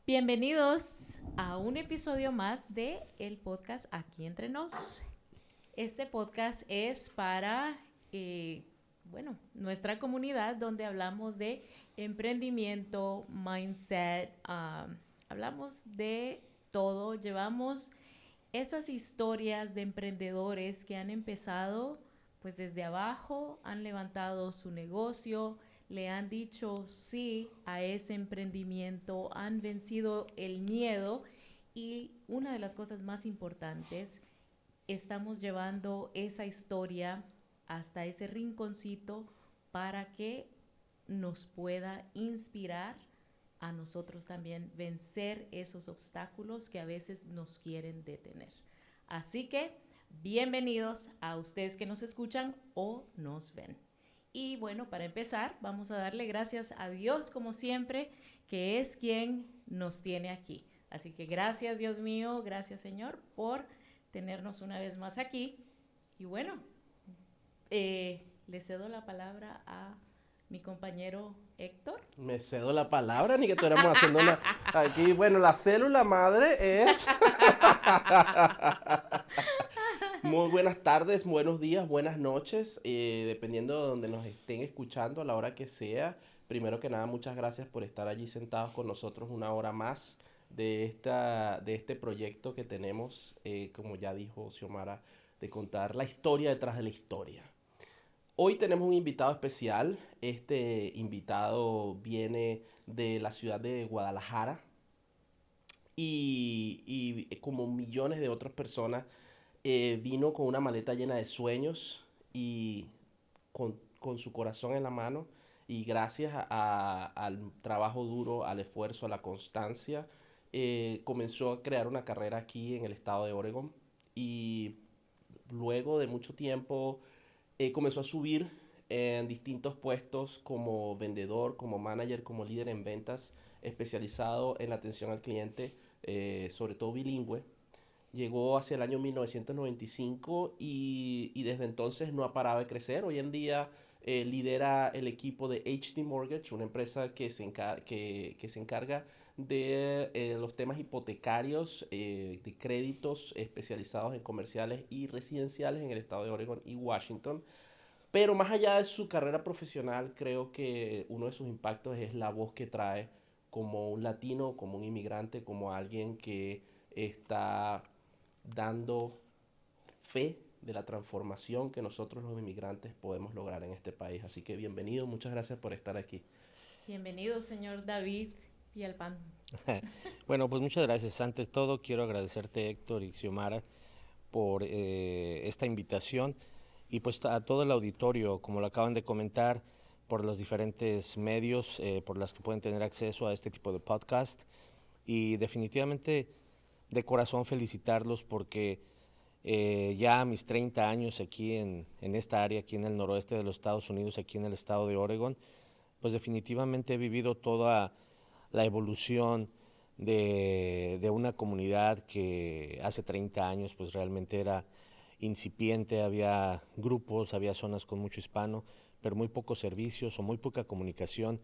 Bienvenidos a un episodio más de el podcast Aquí Entre Nos. Este podcast es para, nuestra comunidad donde hablamos de emprendimiento, mindset, hablamos de todo. Llevamos esas historias de emprendedores que han empezado pues desde abajo, han levantado su negocio, le han dicho sí a ese emprendimiento, han vencido el miedo y una de las cosas más importantes, estamos llevando esa historia hasta ese rinconcito para que nos pueda inspirar a nosotros también vencer esos obstáculos que a veces nos quieren detener. Así que bienvenidos a ustedes que nos escuchan o nos ven. Y bueno, para empezar, vamos a darle gracias a Dios como siempre, que es quien nos tiene aquí. Así que gracias Dios mío, gracias Señor por tenernos una vez más aquí. Y bueno, le cedo la palabra a mi compañero Héctor. Me cedo la palabra, ni que estuviéramos haciendo una... Aquí, bueno, la célula madre es... Muy buenas tardes, buenos días, buenas noches, dependiendo de donde nos estén escuchando, a la hora que sea. Primero que nada, muchas gracias por estar allí sentados con nosotros una hora más de este proyecto que tenemos, como ya dijo Xiomara, de contar la historia detrás de la historia. Hoy tenemos un invitado especial. Este invitado viene de la ciudad de Guadalajara y como millones de otras personas vino con una maleta llena de sueños y con su corazón en la mano y gracias al trabajo duro, al esfuerzo, a la constancia, comenzó a crear una carrera aquí en el estado de Oregon y luego de mucho tiempo comenzó a subir en distintos puestos como vendedor, como manager, como líder en ventas, especializado en la atención al cliente, sobre todo bilingüe. Llegó hacia el año 1995 y desde entonces no ha parado de crecer. Hoy en día lidera el equipo de HD Mortgage, una empresa que se encarga de los temas hipotecarios, de créditos especializados en comerciales y residenciales en el estado de Oregon y Washington. Pero más allá de su carrera profesional, creo que uno de sus impactos es la voz que trae como un latino, como un inmigrante, como alguien que está dando fe de la transformación que nosotros los inmigrantes podemos lograr en este país. Así que bienvenido, muchas gracias por estar aquí. Bienvenido, señor David Villalpán. Bueno, pues muchas gracias. Antes de todo, quiero agradecerte, Héctor y Xiomara, por esta invitación y pues a todo el auditorio, como lo acaban de comentar, por los diferentes medios por los que pueden tener acceso a este tipo de podcast. Y definitivamente, de corazón, felicitarlos porque ya a mis 30 años aquí en esta área, aquí en el noroeste de los Estados Unidos, aquí en el estado de Oregon, pues definitivamente he vivido toda la evolución de una comunidad que hace 30 años pues realmente era incipiente, había grupos, había zonas con mucho hispano, pero muy pocos servicios o muy poca comunicación.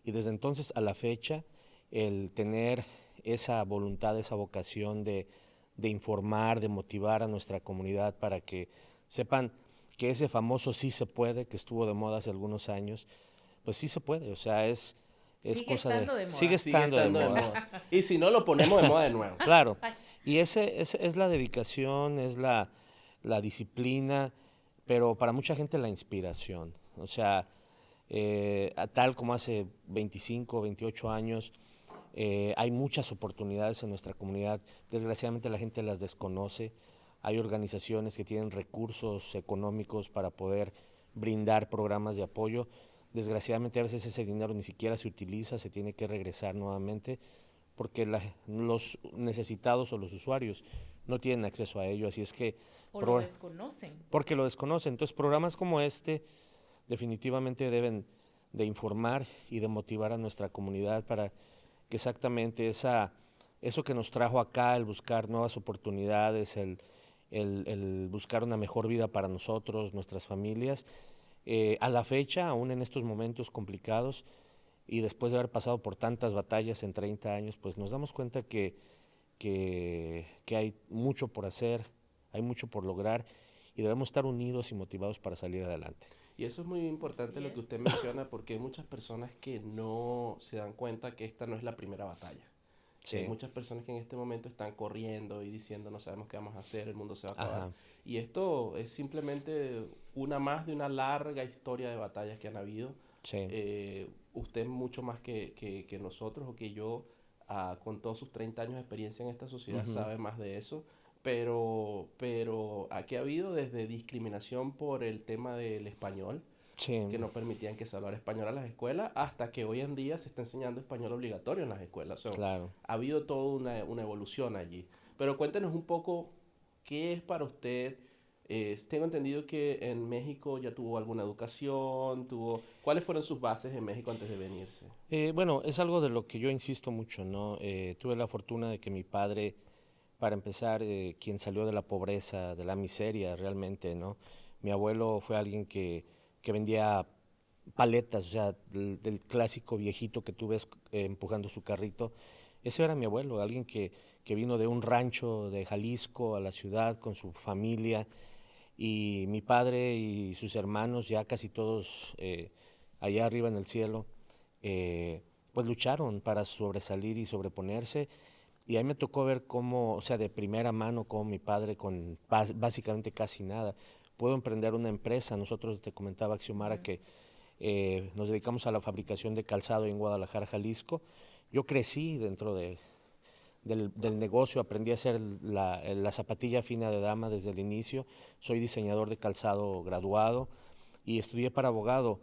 Y desde entonces a la fecha, el tener esa voluntad, esa vocación de informar, de motivar a nuestra comunidad para que sepan que ese famoso sí se puede, que estuvo de moda hace algunos años, pues sí se puede, o sea, es Sigue cosa de... estando de Sigue moda. Sigue estando de estando de moda, moda. Y si no, lo ponemos de moda de nuevo. claro. Y ese es la dedicación, es la disciplina, pero para mucha gente la inspiración. O sea, tal como hace 25, 28 años, hay muchas oportunidades en nuestra comunidad. Desgraciadamente la gente las desconoce. Hay organizaciones que tienen recursos económicos para poder brindar programas de apoyo. Desgraciadamente a veces ese dinero ni siquiera se utiliza, se tiene que regresar nuevamente porque los necesitados o los usuarios no tienen acceso a ello, así es que... O lo desconocen. Porque lo desconocen. Entonces programas como este definitivamente deben de informar y de motivar a nuestra comunidad para que exactamente eso que nos trajo acá, el buscar nuevas oportunidades, el buscar una mejor vida para nosotros, nuestras familias, a la fecha, aún en estos momentos complicados, y después de haber pasado por tantas batallas en 30 años, pues nos damos cuenta que hay mucho por hacer, hay mucho por lograr y debemos estar unidos y motivados para salir adelante. Y eso es muy importante Así lo que es. usted menciona, porque hay muchas personas que no se dan cuenta que esta no es la primera batalla. Que hay Sí, muchas personas que en este momento están corriendo y diciendo no sabemos qué vamos a hacer, el mundo se va a acabar. ajá, Y esto es simplemente una más de una larga historia de batallas que han habido. sí. Usted mucho más que nosotros o que yo, con todos sus 30 años de experiencia en esta sociedad, Ujú. sabe más de eso. Pero aquí ha habido desde discriminación por el tema del español, Sí, que no permitían que se hablara español a las escuelas, hasta que hoy en día se está enseñando español obligatorio en las escuelas. O sea, claro. ha habido toda una evolución allí. Pero cuéntenos un poco qué es para usted. Tengo entendido que en México ya tuvo alguna educación, ¿cuáles fueron sus bases en México antes de venirse? Bueno, es algo de lo que yo insisto mucho, ¿no? Tuve la fortuna de que mi padre, para empezar, quien salió de la pobreza, de la miseria realmente, ¿no? Mi abuelo fue alguien que vendía paletas, o sea, del clásico viejito que tú ves empujando su carrito. Ese era mi abuelo, alguien que vino de un rancho de Jalisco a la ciudad con su familia, y mi padre y sus hermanos, ya casi todos allá arriba en el cielo, pues lucharon para sobresalir y sobreponerse. Y ahí me tocó ver cómo, o sea, de primera mano, cómo mi padre con básicamente casi nada pudo emprender una empresa. Nosotros, te comentaba, Xiomara, Ujú. que nos dedicamos a la fabricación de calzado en Guadalajara, Jalisco. Yo crecí dentro del negocio, aprendí a hacer la zapatilla fina de dama desde el inicio. Soy diseñador de calzado graduado y estudié para abogado.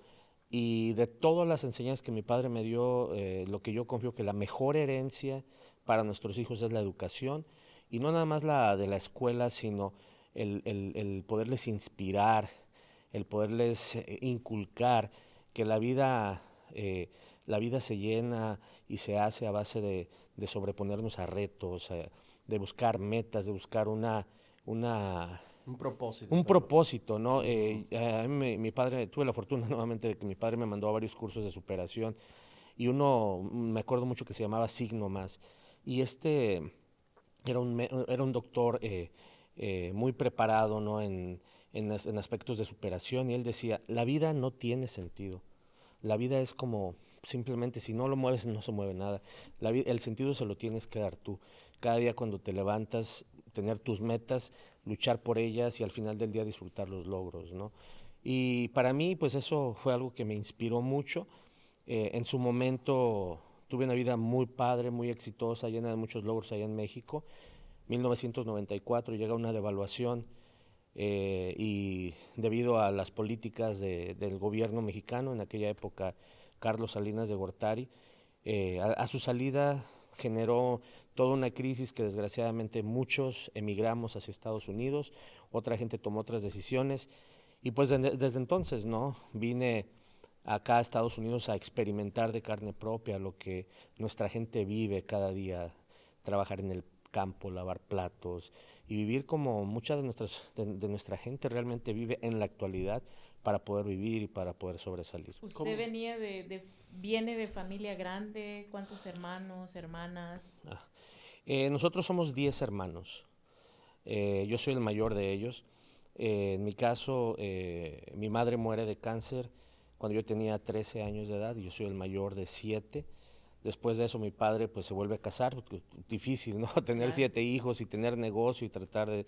Y de todas las enseñanzas que mi padre me dio, lo que yo confío que la mejor herencia para nuestros hijos es la educación, y no nada más la de la escuela, sino el poderles inspirar, el poderles inculcar que eh, la vida se llena y se hace a base de sobreponernos a retos, de buscar metas, de buscar una Un propósito un también. propósito, ¿no? Ujú. A mí mi padre, tuve la fortuna nuevamente de que mi padre me mandó a varios cursos de superación, y uno, me acuerdo mucho, que se llamaba Signo Más, y era un doctor muy preparado, ¿no? En aspectos de superación, y él decía, la vida no tiene sentido, la vida es como simplemente, si no lo mueves no se mueve nada. El sentido se lo tienes que dar tú. Cada día cuando te levantas, tener tus metas, luchar por ellas y al final del día disfrutar los logros, ¿no? Y para mí, pues eso fue algo que me inspiró mucho. En su momento tuve una vida muy padre, muy exitosa, llena de muchos logros allá en México. 1994 llega una devaluación, y debido a las políticas del gobierno mexicano, en aquella época Carlos Salinas de Gortari, a su salida generó toda una crisis que desgraciadamente muchos emigramos hacia Estados Unidos, otra gente tomó otras decisiones, y pues desde entonces, ¿no? Vine acá a Estados Unidos a experimentar de carne propia lo que nuestra gente vive cada día, trabajar en el campo, lavar platos y vivir como mucha de nuestra gente realmente vive en la actualidad, para poder vivir y para poder sobresalir. ¿Usted ¿Cómo? viene de familia grande? ¿Cuántos hermanos, hermanas? Ah, nosotros somos 10 hermanos. Yo soy el mayor de ellos. En mi caso, mi madre muere de cáncer cuando yo tenía 13 años de edad, y yo soy el mayor de 7. Después de eso mi padre pues se vuelve a casar, porque difícil, ¿no? Tener Claro. 7 hijos y tener negocio y tratar de...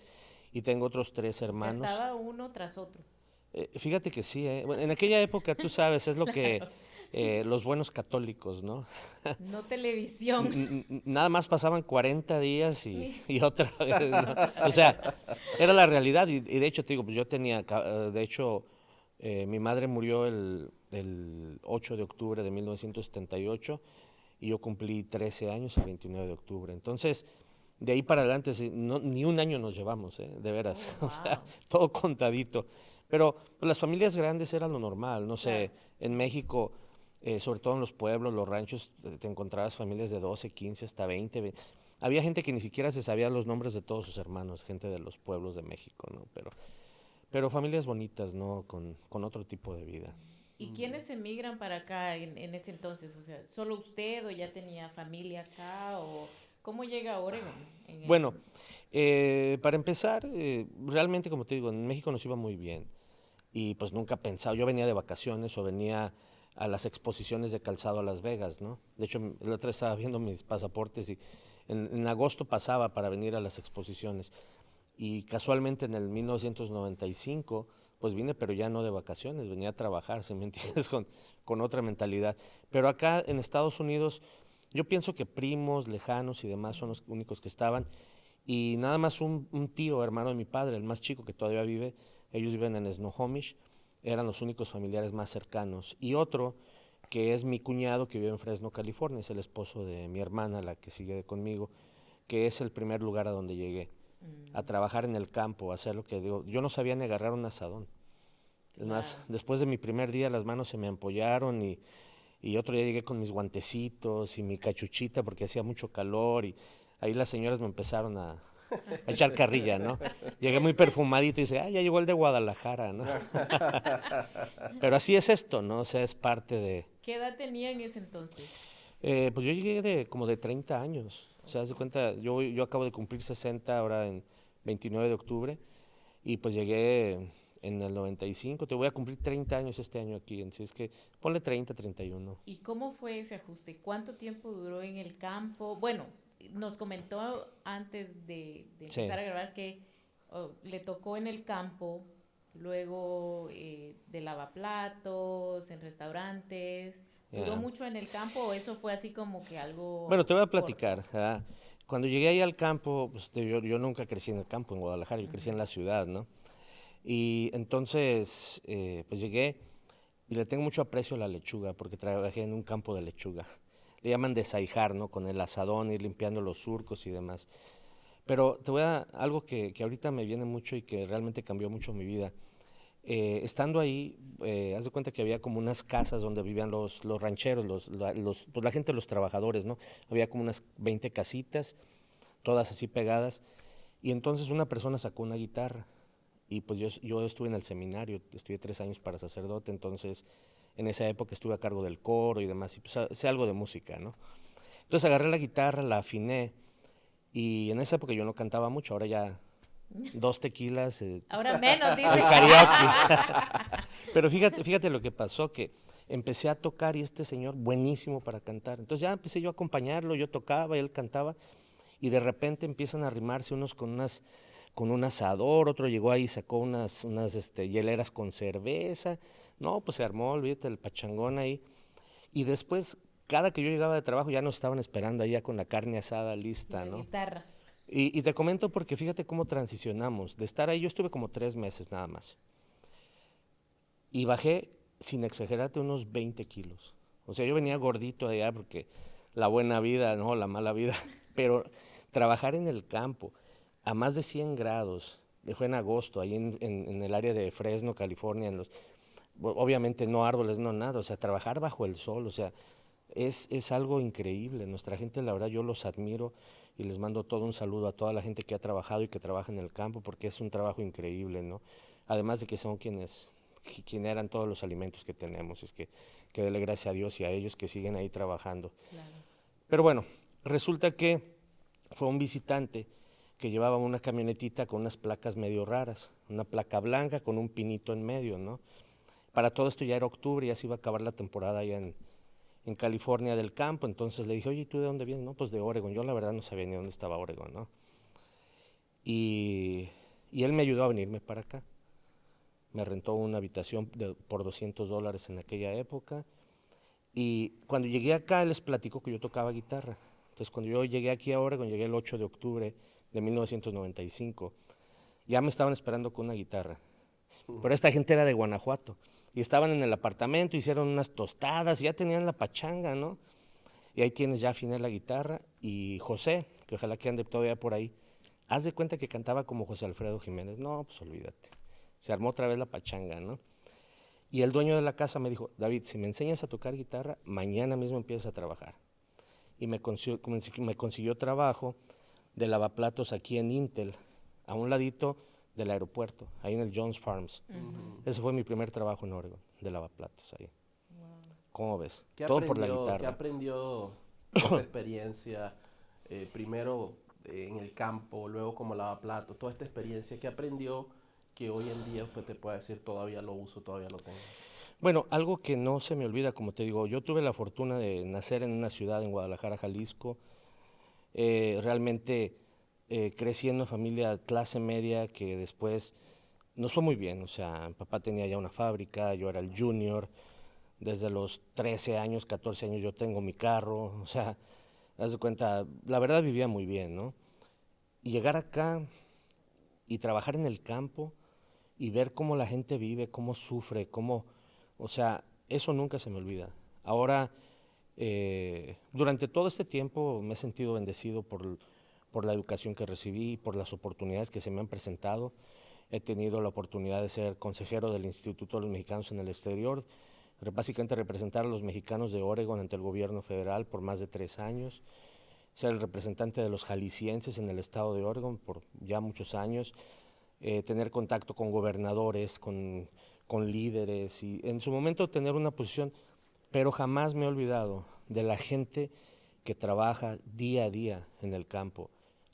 Y tengo otros 3 O sea, hermanos. estaba uno tras otro. Fíjate que sí, ¿eh? Bueno, en aquella época, tú sabes, es lo que Claro. los buenos católicos, ¿no? No televisión. Nada más pasaban 40 días y otra vez, ¿no? O sea, era la realidad, y de hecho te digo, pues yo tenía, de hecho, mi madre murió el 8 de octubre de 1978, y yo cumplí 13 años el 29 de octubre. Entonces, de ahí para adelante, sí, ni un año nos llevamos, de Oh, veras, o sea, wow. todo contadito. Pero pues, las familias grandes eran lo normal, no Claro. sé, en México, sobre todo en los pueblos, los ranchos, te encontrabas familias de 12, 15, hasta 20. Había gente que ni siquiera se sabía los nombres de todos sus hermanos, gente de los pueblos de México, ¿no? Pero familias bonitas, ¿no? Con otro tipo de vida. ¿Y quiénes emigran para acá en ese entonces? O sea, ¿solo usted o ya tenía familia acá? ¿O cómo llega a Oregon? Bueno, para empezar, realmente como te digo, en México nos iba muy bien y pues nunca pensaba, yo venía de vacaciones o venía a las exposiciones de calzado a Las Vegas, ¿no? De hecho, la otra vez estaba viendo mis pasaportes y en agosto pasaba para venir a las exposiciones y casualmente en el 1995 pues vine, pero ya no de vacaciones, venía a trabajar, ¿si me entiendes? Con otra mentalidad. Pero acá en Estados Unidos yo pienso que primos, lejanos y demás son los únicos que estaban y nada más un tío, hermano de mi padre, el más chico que todavía vive, ellos viven en Snohomish, eran los únicos familiares más cercanos. Y otro, que es mi cuñado que vive en Fresno, California, es el esposo de mi hermana, la que sigue conmigo, que es el primer lugar a donde llegué, a trabajar en el campo, a hacer lo que digo. Yo no sabía ni agarrar un asadón. Es más, Claro. después de mi primer día las manos se me ampollaron y otro día llegué con mis guantecitos y mi cachuchita porque hacía mucho calor y ahí las señoras me empezaron a echar carrilla, ¿no? Llegué muy perfumadito y dice, ah, ya llegó el de Guadalajara, ¿no? Pero así es esto, ¿no? O sea, es parte de... ¿Qué edad tenía en ese entonces? Pues yo llegué de como de 30 años. O sea, haz de cuenta, yo acabo de cumplir 60 ahora en 29 de octubre y pues llegué en el 95, te voy a cumplir 30 años este año aquí, así es que ponle 30, 31. ¿Y cómo fue ese ajuste? ¿Cuánto tiempo duró en el campo? Bueno, nos comentó antes de Sí. empezar a grabar que le tocó en el campo, luego de lavaplatos, en restaurantes. ¿Duró Ya. mucho en el campo o eso fue así como que Bueno, algo te voy a corto? platicar. Cuando llegué ahí al campo, pues, yo nunca crecí en el campo en Guadalajara, yo crecí en la ciudad, ¿no? Y entonces, pues llegué y le tengo mucho aprecio a la lechuga, porque trabajé en un campo de lechuga. Le llaman desaijar, ¿no? Con el asadón, ir limpiando los surcos y demás. Pero te voy a algo que ahorita me viene mucho y que realmente cambió mucho mi vida. Estando ahí, haz de cuenta que había como unas casas donde vivían los rancheros, pues la gente, los trabajadores, ¿no? Había como unas 20 casitas, todas así pegadas. Y entonces una persona sacó una guitarra. Y pues yo estuve en el seminario, estudié 3 años para sacerdote, entonces en esa época estuve a cargo del coro y demás, y pues sé algo de música, ¿no? Entonces agarré la guitarra, la afiné, y en esa época yo no cantaba mucho, ahora ya 2 tequilas, Ahora menos, dice. al karaoke. Pero fíjate lo que pasó, que empecé a tocar y este señor buenísimo para cantar. Entonces ya empecé yo a acompañarlo, yo tocaba y él cantaba y de repente empiezan a arrimarse unos con un asador, otro llegó ahí y sacó unas hieleras con cerveza. No, pues se armó, olvídate, el pachangón ahí. Y después, cada que yo llegaba de trabajo ya nos estaban esperando ahí ya con la carne asada Y lista, la ¿no? guitarra. Y te comento porque fíjate cómo transicionamos. De estar ahí, yo estuve como 3 meses nada más. Y bajé, sin exagerarte, unos 20 kilos. O sea, yo venía gordito de allá porque la buena vida, no, la mala vida. Pero trabajar en el campo a más de 100 grados, fue en agosto, ahí en el área de Fresno, California, obviamente no árboles, no nada, o sea, trabajar bajo el sol, o sea, es algo increíble. Nuestra gente, la verdad, yo los admiro y les mando todo un saludo a toda la gente que ha trabajado y que trabaja en el campo, porque es un trabajo increíble, ¿no? Además de que son quienes generan todos los alimentos que tenemos, es que dele gracias a Dios y a ellos que siguen ahí trabajando. Claro. Pero bueno, resulta que fue un visitante que llevaba una camionetita con unas placas medio raras, una placa blanca con un pinito en medio, ¿no? Para todo esto ya era octubre, ya se iba a acabar la temporada allá en California del campo, entonces le dije, oye, ¿y tú de dónde vienes? No, pues de Oregon. Yo la verdad no sabía ni dónde estaba Oregon, ¿no? Y, y él me ayudó a venirme para acá. Me rentó una habitación por $200 en aquella época. Y cuando llegué acá, él les platicó que yo tocaba guitarra. Entonces, cuando yo llegué aquí a Oregon, llegué el 8 de octubre de 1995, ya me estaban esperando con una guitarra. Pero esta gente era de Guanajuato. Y estaban en el apartamento, hicieron unas tostadas, ya tenían la pachanga, ¿no? Y ahí tienes, ya afiné la guitarra. Y José, que ojalá que ande todavía por ahí, haz de cuenta que cantaba como José Alfredo Jiménez. No, pues olvídate. Se armó otra vez la pachanga, ¿no? Y el dueño de la casa me dijo, David, si me enseñas a tocar guitarra, mañana mismo empiezas a trabajar. Y me consiguió trabajo de lavaplatos aquí en Intel, a un ladito del aeropuerto, ahí en el Jones Farms. Ese fue mi primer trabajo en Oregon, de lavaplatos ahí. ¿Cómo ves? Todo por la ¿Qué guitarra. aprendió de esa experiencia? Primero en el campo, luego como lavaplatos, toda esta experiencia, ¿qué aprendió que hoy en día usted te puede decir todavía lo uso, todavía lo tengo? Bueno, algo que no se me olvida, como te digo, yo tuve la fortuna de nacer en una ciudad en Guadalajara, Jalisco. Realmente crecí en una familia clase media que después nos fue muy bien. O sea, mi papá tenía ya una fábrica, yo era el junior. Desde los 13 años, 14 años yo tengo mi carro. O sea, haz de cuenta, la verdad vivía muy bien, ¿no? Y llegar acá y trabajar en el campo y ver cómo la gente vive, cómo sufre, cómo, o sea, eso nunca se me olvida. Ahora, durante todo este tiempo me he sentido bendecido por la educación que recibí, por las oportunidades que se me han presentado. He tenido la oportunidad de ser consejero del Instituto de los Mexicanos en el Exterior, básicamente representar a los mexicanos de Oregon ante el gobierno federal por más de 3 años, ser el representante de los jaliscienses en el estado de Oregon por ya muchos años, tener contacto con gobernadores, con líderes y en su momento tener una posición, pero jamás me he olvidado de la gente que trabaja día a día en el campo,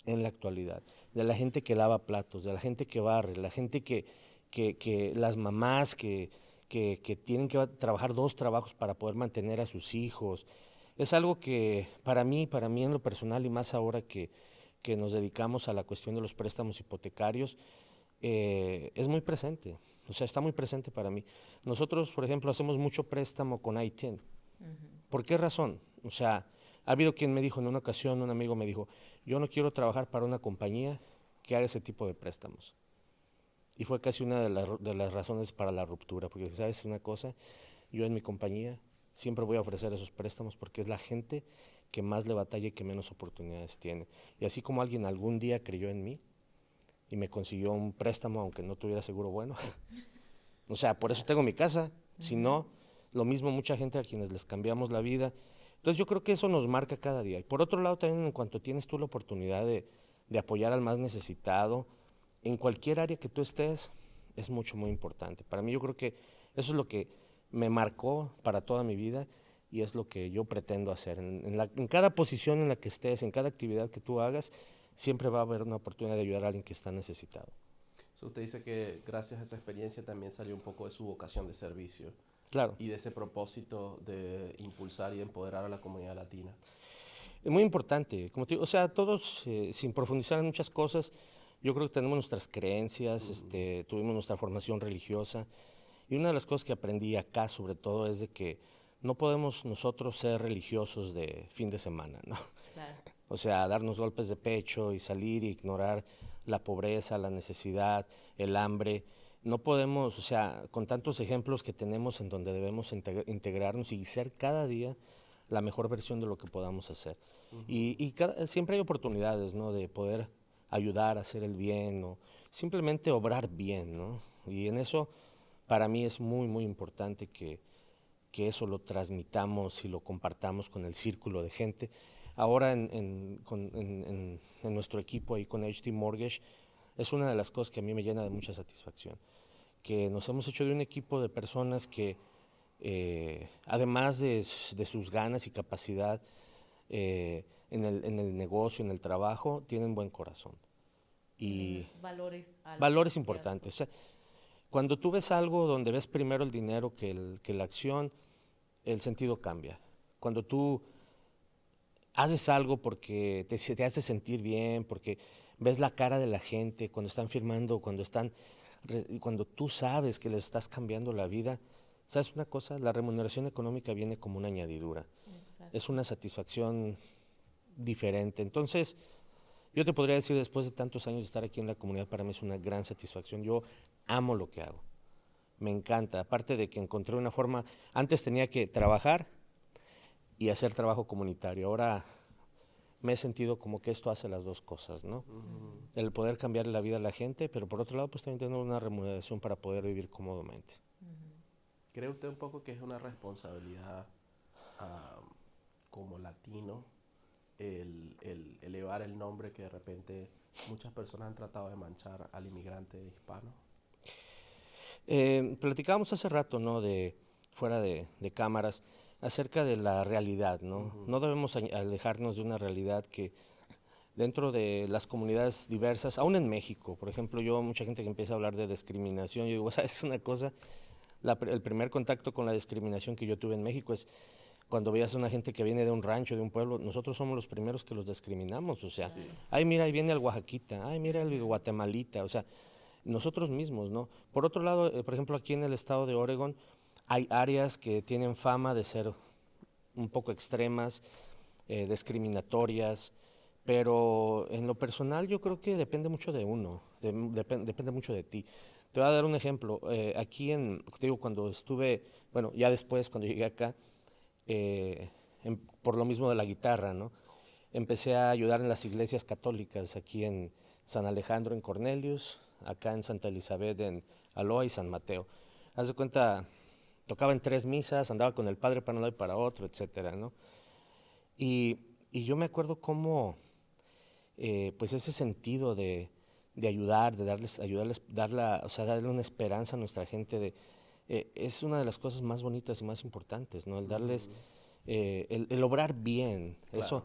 en la actualidad, de la gente que lava platos, de la gente que barre, la gente que las mamás que tienen que trabajar 2 trabajos para poder mantener a sus hijos. Es algo que para mí en lo personal y más ahora que nos dedicamos a la cuestión de los préstamos hipotecarios, es muy presente, o sea, está muy presente para mí. Nosotros, por ejemplo, hacemos mucho préstamo con ITIN. ¿Por qué razón? O sea, ha habido quien me dijo en una ocasión, un amigo me dijo, yo no quiero trabajar para una compañía que haga ese tipo de préstamos. Y fue casi una de las razones para la ruptura, porque sabes una cosa, yo en mi compañía siempre voy a ofrecer esos préstamos porque es la gente que más le batalla y que menos oportunidades tiene. Y así como alguien algún día creyó en mí y me consiguió un préstamo aunque no tuviera seguro bueno, o sea, por eso tengo mi casa, si no, lo mismo mucha gente a quienes les cambiamos la vida. Entonces yo creo que eso nos marca cada día. Y por otro lado también en cuanto tienes tú la oportunidad de apoyar al más necesitado, en cualquier área que tú estés, es mucho, muy importante. Para mí yo creo que eso es lo que me marcó para toda mi vida y es lo que yo pretendo hacer. En cada posición en la que estés, en cada actividad que tú hagas, siempre va a haber una oportunidad de ayudar a alguien que está necesitado. So, usted dice que gracias a esa experiencia también salió un poco de su vocación de servicio Claro. y de ese propósito de impulsar y empoderar a la comunidad latina. Es muy importante, como te digo, o sea, todos, sin profundizar en muchas cosas, yo creo que tenemos nuestras creencias, tuvimos nuestra formación religiosa, y una de las cosas que aprendí acá sobre todo es de que no podemos nosotros ser religiosos de fin de semana, ¿no? Claro. O sea, darnos golpes de pecho y salir y ignorar la pobreza, la necesidad, el hambre. No podemos, o sea, con tantos ejemplos que tenemos en donde debemos integrarnos y ser cada día la mejor versión de lo que podamos hacer. Siempre hay oportunidades, ¿no? De poder ayudar a hacer el bien o simplemente obrar bien, ¿no? Y en eso para mí es muy, muy importante que eso lo transmitamos y lo compartamos con el círculo de gente. Ahora en nuestro equipo ahí con HT Mortgage es una de las cosas que a mí me llena de mucha satisfacción, que nos hemos hecho de un equipo de personas que además de sus ganas y capacidad en el negocio, en el trabajo, tienen buen corazón. Y valores importantes. O sea, cuando tú ves algo donde ves primero el dinero que la acción, el sentido cambia. Cuando tú haces algo porque te hace sentir bien, porque ves la cara de la gente cuando están firmando, cuando tú sabes que les estás cambiando la vida, ¿sabes una cosa? La remuneración económica viene como una añadidura. Exacto. Es una satisfacción diferente. Entonces, yo te podría decir, después de tantos años de estar aquí en la comunidad, para mí es una gran satisfacción. Yo amo lo que hago. Me encanta. Aparte de que encontré una forma, antes tenía que trabajar y hacer trabajo comunitario. Ahora me he sentido como que esto hace las dos cosas, ¿no? El poder cambiar la vida a la gente, pero por otro lado, pues también tener una remuneración para poder vivir cómodamente. ¿Cree usted un poco que es una responsabilidad como latino el elevar llevar el nombre que de repente muchas personas han tratado de manchar al inmigrante hispano? Platicábamos hace rato, ¿no? Fuera de cámaras, acerca de la realidad, ¿no? No debemos alejarnos de una realidad que dentro de las comunidades diversas, aún en México, por ejemplo, mucha gente que empieza a hablar de discriminación, yo digo, ¿sabes una cosa? El primer contacto con la discriminación que yo tuve en México es cuando veías a una gente que viene de un rancho, de un pueblo, nosotros somos los primeros que los discriminamos, o sea, sí. Ay, mira, ahí viene el oaxaquita, ay, mira el guatemalita, o sea, nosotros mismos, ¿no? Por otro lado, por ejemplo, aquí en el estado de Oregon, hay áreas que tienen fama de ser un poco extremas, discriminatorias, pero en lo personal yo creo que depende mucho de uno, depende mucho de ti. Te voy a dar un ejemplo. Aquí te digo, cuando estuve, bueno, ya después, cuando llegué acá, por lo mismo de la guitarra, ¿no? Empecé a ayudar en las iglesias católicas, aquí en San Alejandro, en Cornelius, acá en Santa Elizabeth, en Aloha y San Mateo. Haz de cuenta, tocaba en 3 misas, andaba con el padre para un lado y para otro, etcétera, ¿no? Y yo me acuerdo cómo, pues ese sentido de ayudar, de ayudarles, darle una esperanza a nuestra gente, es una de las cosas más bonitas y más importantes, ¿no? El darles, el obrar bien, claro. Eso.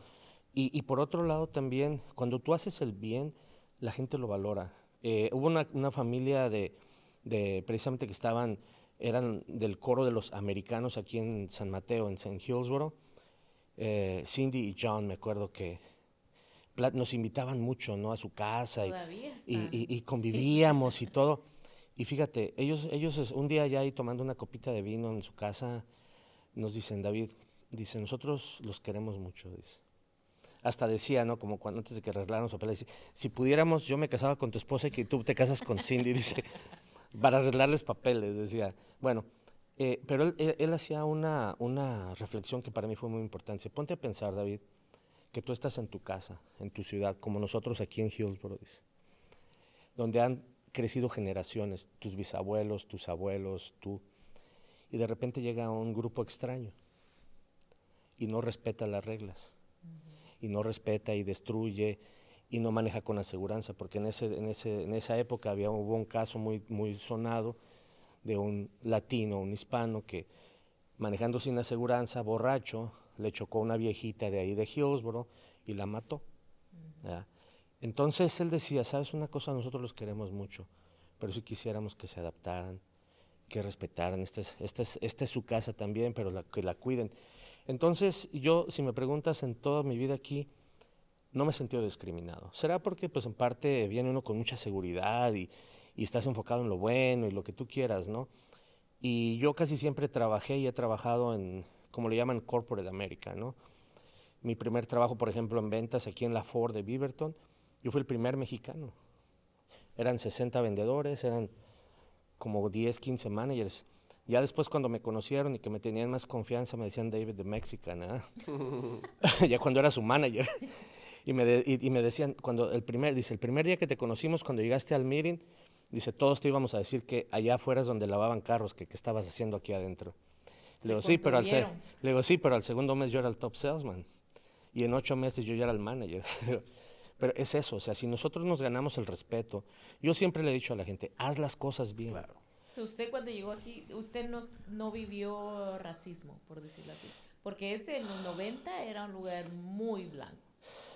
Y por otro lado también, cuando tú haces el bien, la gente lo valora. Hubo una familia precisamente eran del coro de los americanos aquí en San Mateo, en Hillsboro. Cindy y John, me acuerdo que nos invitaban mucho, ¿no? A su casa y convivíamos y todo. Y fíjate, ellos un día ya ahí tomando una copita de vino en su casa, nos dicen, David, dice, nosotros los queremos mucho, dice. Hasta decía, ¿no? Como cuando antes de que arreglaran los papeles, dice, si pudiéramos, yo me casaba con tu esposa y que tú te casas con Cindy, dice, para arreglarles papeles, decía. Bueno, pero él hacía una reflexión que para mí fue muy importante. Dice, ponte a pensar, David, que tú estás en tu casa, en tu ciudad, como nosotros aquí en Hillsboro, dice, donde han crecido generaciones, tus bisabuelos, tus abuelos, tú, y de repente llega un grupo extraño y no respeta las reglas, y no respeta y destruye y no maneja con aseguranza, porque en esa época hubo un caso muy, muy sonado de un latino, un hispano que manejando sin aseguranza, borracho, le chocó a una viejita de ahí de Hillsboro y la mató. Entonces él decía, ¿sabes una cosa? Nosotros los queremos mucho, pero si quisiéramos que se adaptaran, que respetaran, esta es su casa también, pero que la cuiden. Entonces yo, si me preguntas, en toda mi vida aquí, no me he sentido discriminado. ¿Será porque pues en parte viene uno con mucha seguridad y estás enfocado en lo bueno y lo que tú quieras, ¿no? Y yo casi siempre trabajé y he trabajado en, como le llaman, Corporate America, ¿no? Mi primer trabajo, por ejemplo, en ventas aquí en la Ford de Beaverton, yo fui el primer mexicano. Eran 60 vendedores, eran como 10, 15 managers. Ya después cuando me conocieron y que me tenían más confianza me decían David the Mexican, ¿eh? Ya cuando era su manager. Y me decían, el primer día que te conocimos, cuando llegaste al meeting, dice, todos te íbamos a decir que allá afuera es donde lavaban carros, que qué estabas haciendo aquí adentro. Le digo, sí, pero al segundo mes yo era el top salesman. Y en 8 meses yo ya era el manager. Pero es eso, o sea, si nosotros nos ganamos el respeto, yo siempre le he dicho a la gente, haz las cosas bien. Claro. Usted cuando llegó aquí, usted no vivió racismo, por decirlo así. Porque en los 90 era un lugar muy blanco.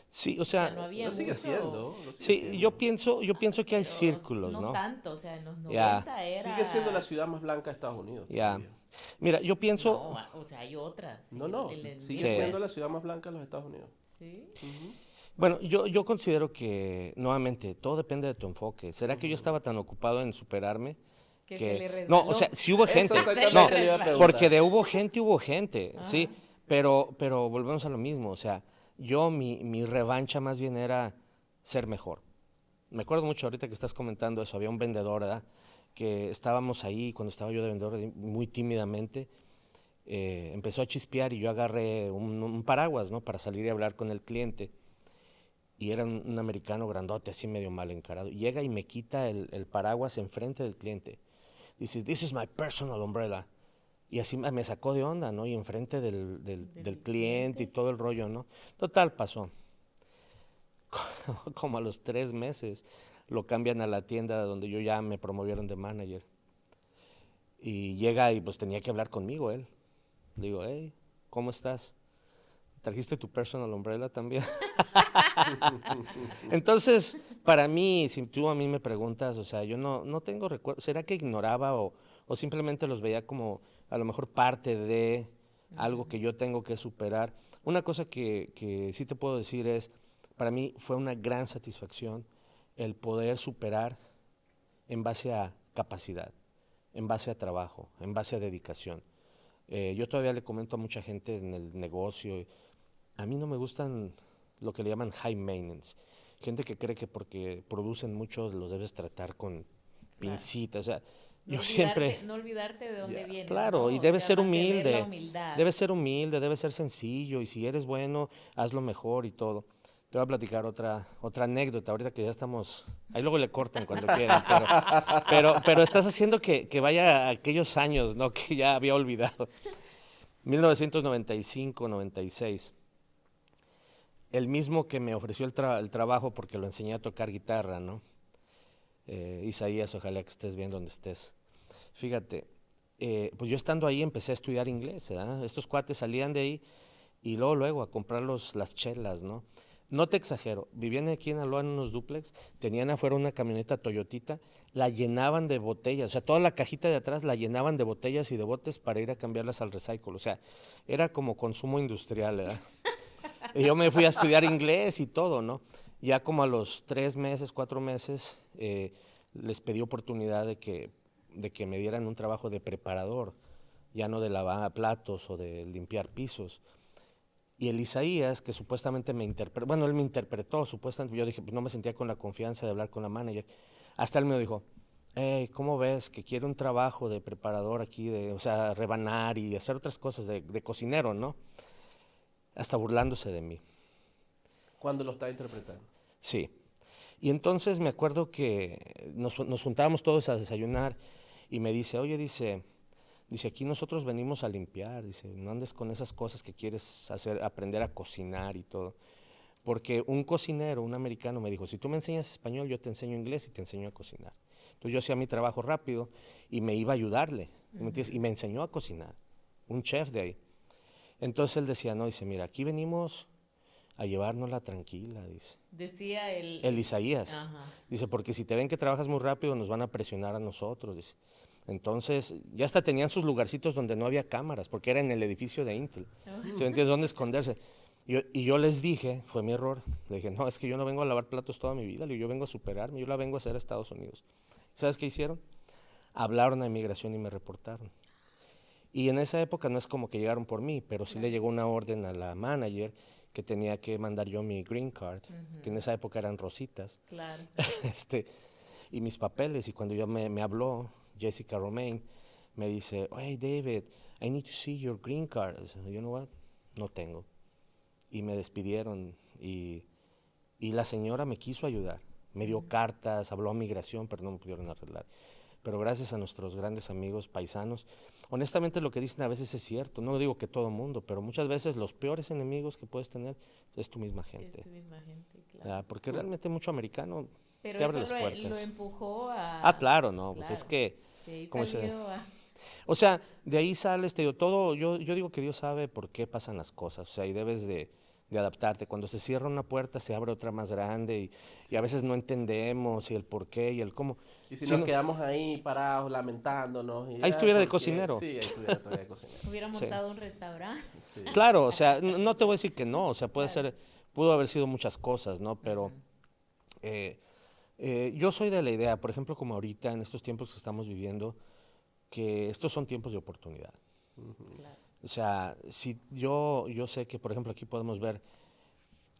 Sí, o sea, no había lo sigue mucho, siendo. Sí, yo pienso que hay círculos, ¿no? No tanto, o sea, en los 90 era... Sigue siendo la ciudad más blanca de Estados Unidos. Mira, yo pienso... No, o sea, hay otras. Sigue siendo la ciudad más blanca de los Estados Unidos. Sí. Bueno, yo considero que, nuevamente, todo depende de tu enfoque. ¿Será que yo estaba tan ocupado en superarme? Que se le resbaló. No, o sea, sí hubo gente. No, porque hubo gente, sí. Pero volvemos a lo mismo, o sea, mi revancha más bien era ser mejor. Me acuerdo mucho ahorita que estás comentando eso, había un vendedor, ¿verdad? Que estábamos ahí, cuando estaba yo de vendedor, muy tímidamente, empezó a chispear y yo agarré un paraguas, ¿no? Para salir y hablar con el cliente. Y era un americano grandote, así medio mal encarado. Llega y me quita el paraguas enfrente del cliente. Dice, this is my personal umbrella. Y así me sacó de onda, ¿no? Y enfrente del cliente y todo el rollo, ¿no? Total, pasó. como a los 3 meses, lo cambian a la tienda donde yo ya me promovieron de manager. Y llega y pues tenía que hablar conmigo él. Le digo, hey, ¿cómo estás? ¿Trajiste tu personal umbrella también? Entonces, para mí, si tú a mí me preguntas, o sea, yo no tengo recuerdo, ¿será que ignoraba o simplemente los veía como a lo mejor parte de algo que yo tengo que superar? Una cosa que sí te puedo decir es, para mí fue una gran satisfacción el poder superar en base a capacidad, en base a trabajo, en base a dedicación. Yo todavía le comento a mucha gente en el negocio, a mí no me gustan lo que le llaman high maintenance, gente que cree que porque producen mucho los debes tratar con pincitas, o sea, yo siempre... No olvidarte de dónde vienes, Claro, ¿no? y O debes sea, ser mantener la humilde, humildad. debes ser sencillo, y si eres bueno, hazlo mejor y todo. Te voy a platicar otra anécdota, ahorita que ya estamos, ahí luego le cortan cuando quieran, pero estás haciendo que vaya a aquellos años, ¿no? Que ya había olvidado. 1995, 96. El mismo que me ofreció el trabajo porque lo enseñé a tocar guitarra, ¿no? Isaías, ojalá que estés bien donde estés. Fíjate, pues yo estando ahí empecé a estudiar inglés, ¿verdad? Estos cuates salían de ahí y luego a comprar las chelas, ¿no? No te exagero, vivían aquí en Aloha en unos dúplex, tenían afuera una camioneta Toyotita, la llenaban de botellas, o sea, toda la cajita de atrás la llenaban de botellas y de botes para ir a cambiarlas al recycle, o sea, era como consumo industrial, ¿verdad? Y yo me fui a estudiar inglés y todo, ¿no? Ya como a los 3 meses, 4 meses, les pedí oportunidad de que me dieran un trabajo de preparador, ya no de lavar platos o de limpiar pisos. Y el Isaías, que supuestamente él me interpretó, supuestamente, yo dije, pues no me sentía con la confianza de hablar con la manager. Hasta él me dijo, hey, ¿cómo ves? Que quiere un trabajo de preparador aquí, o sea, rebanar y hacer otras cosas de cocinero, ¿no? Hasta burlándose de mí. Cuando lo está interpretando. Sí. Y entonces me acuerdo que nos juntábamos todos a desayunar y me dice, oye, dice, aquí nosotros venimos a limpiar, dice, no andes con esas cosas que quieres hacer, aprender a cocinar y todo. Porque un cocinero, un americano me dijo, si tú me enseñas español, yo te enseño inglés y te enseño a cocinar. Entonces yo hacía mi trabajo rápido y me iba a ayudarle, ¿me entiendes? Y me enseñó a cocinar, un chef de ahí. Entonces él decía, no, dice, mira, aquí venimos a llevárnosla tranquila, dice. Decía El Isaías. Ajá. Dice, porque si te ven que trabajas muy rápido, nos van a presionar a nosotros, dice. Entonces, ya hasta tenían sus lugarcitos donde no había cámaras, porque era en el edificio de Intel. ¿Se entiende dónde esconderse? Y yo les dije, fue mi error, le dije, no, es que yo no vengo a lavar platos toda mi vida, yo vengo a superarme, yo la vengo a hacer a Estados Unidos. ¿Sabes qué hicieron? Hablaron a inmigración y me reportaron. Y en esa época no es como que llegaron por mí, pero sí le llegó una orden a la manager que tenía que mandar yo mi green card, que en esa época eran rositas, Claro. y mis papeles. Y cuando me habló Jessica Romaine, me dice, hey David, I need to see your green card. I said, you know what? No tengo. Y me despidieron y la señora me quiso ayudar. Me dio cartas, habló a migración, pero no me pudieron arreglar. Pero gracias a nuestros grandes amigos paisanos, honestamente lo que dicen a veces es cierto. No digo que todo mundo, pero muchas veces los peores enemigos que puedes tener es tu misma gente. Es tu misma gente, claro. Porque realmente mucho americano Pero te abre eso las puertas. lo empujó a... Claro, no, pues Claro. es que... De ahí ¿cómo salió a... O sea, de ahí sales, te digo, todo, yo digo que Dios sabe por qué pasan las cosas, o sea, y debes de adaptarte. Cuando se cierra una puerta, se abre otra más grande, y a veces no entendemos, y el por qué, y el cómo. Y si nos quedamos ahí parados, lamentándonos. Ahí estuviera de cocinero. Sí, ahí estuviera todavía de cocinero. Hubiera Sí. montado un restaurante. Sí. Claro, o sea, no te voy a decir que no, o sea, Claro. pudo haber sido muchas cosas, ¿no? Pero yo soy de la idea, por ejemplo, como ahorita, en estos tiempos que estamos viviendo, que estos son tiempos de oportunidad. Claro. O sea, si yo sé que, por ejemplo, aquí podemos ver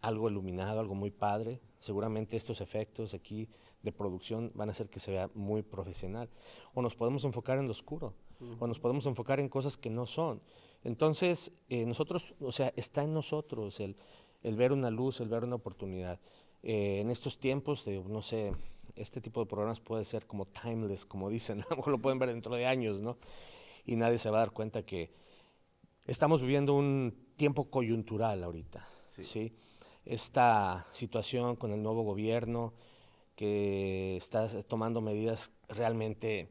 algo iluminado, algo muy padre. Seguramente estos efectos aquí de producción van a hacer que se vea muy profesional. O nos podemos enfocar en lo oscuro, o nos podemos enfocar en cosas que no son. Entonces, nosotros, o sea, está en nosotros el ver una luz, el ver una oportunidad. En estos tiempos, no sé, este tipo de programas puede ser como timeless, como dicen, a lo mejor lo pueden ver dentro de años, ¿no? Y nadie se va a dar cuenta que estamos viviendo un tiempo coyuntural ahorita, ¿sí? esta situación con el nuevo gobierno que está tomando medidas realmente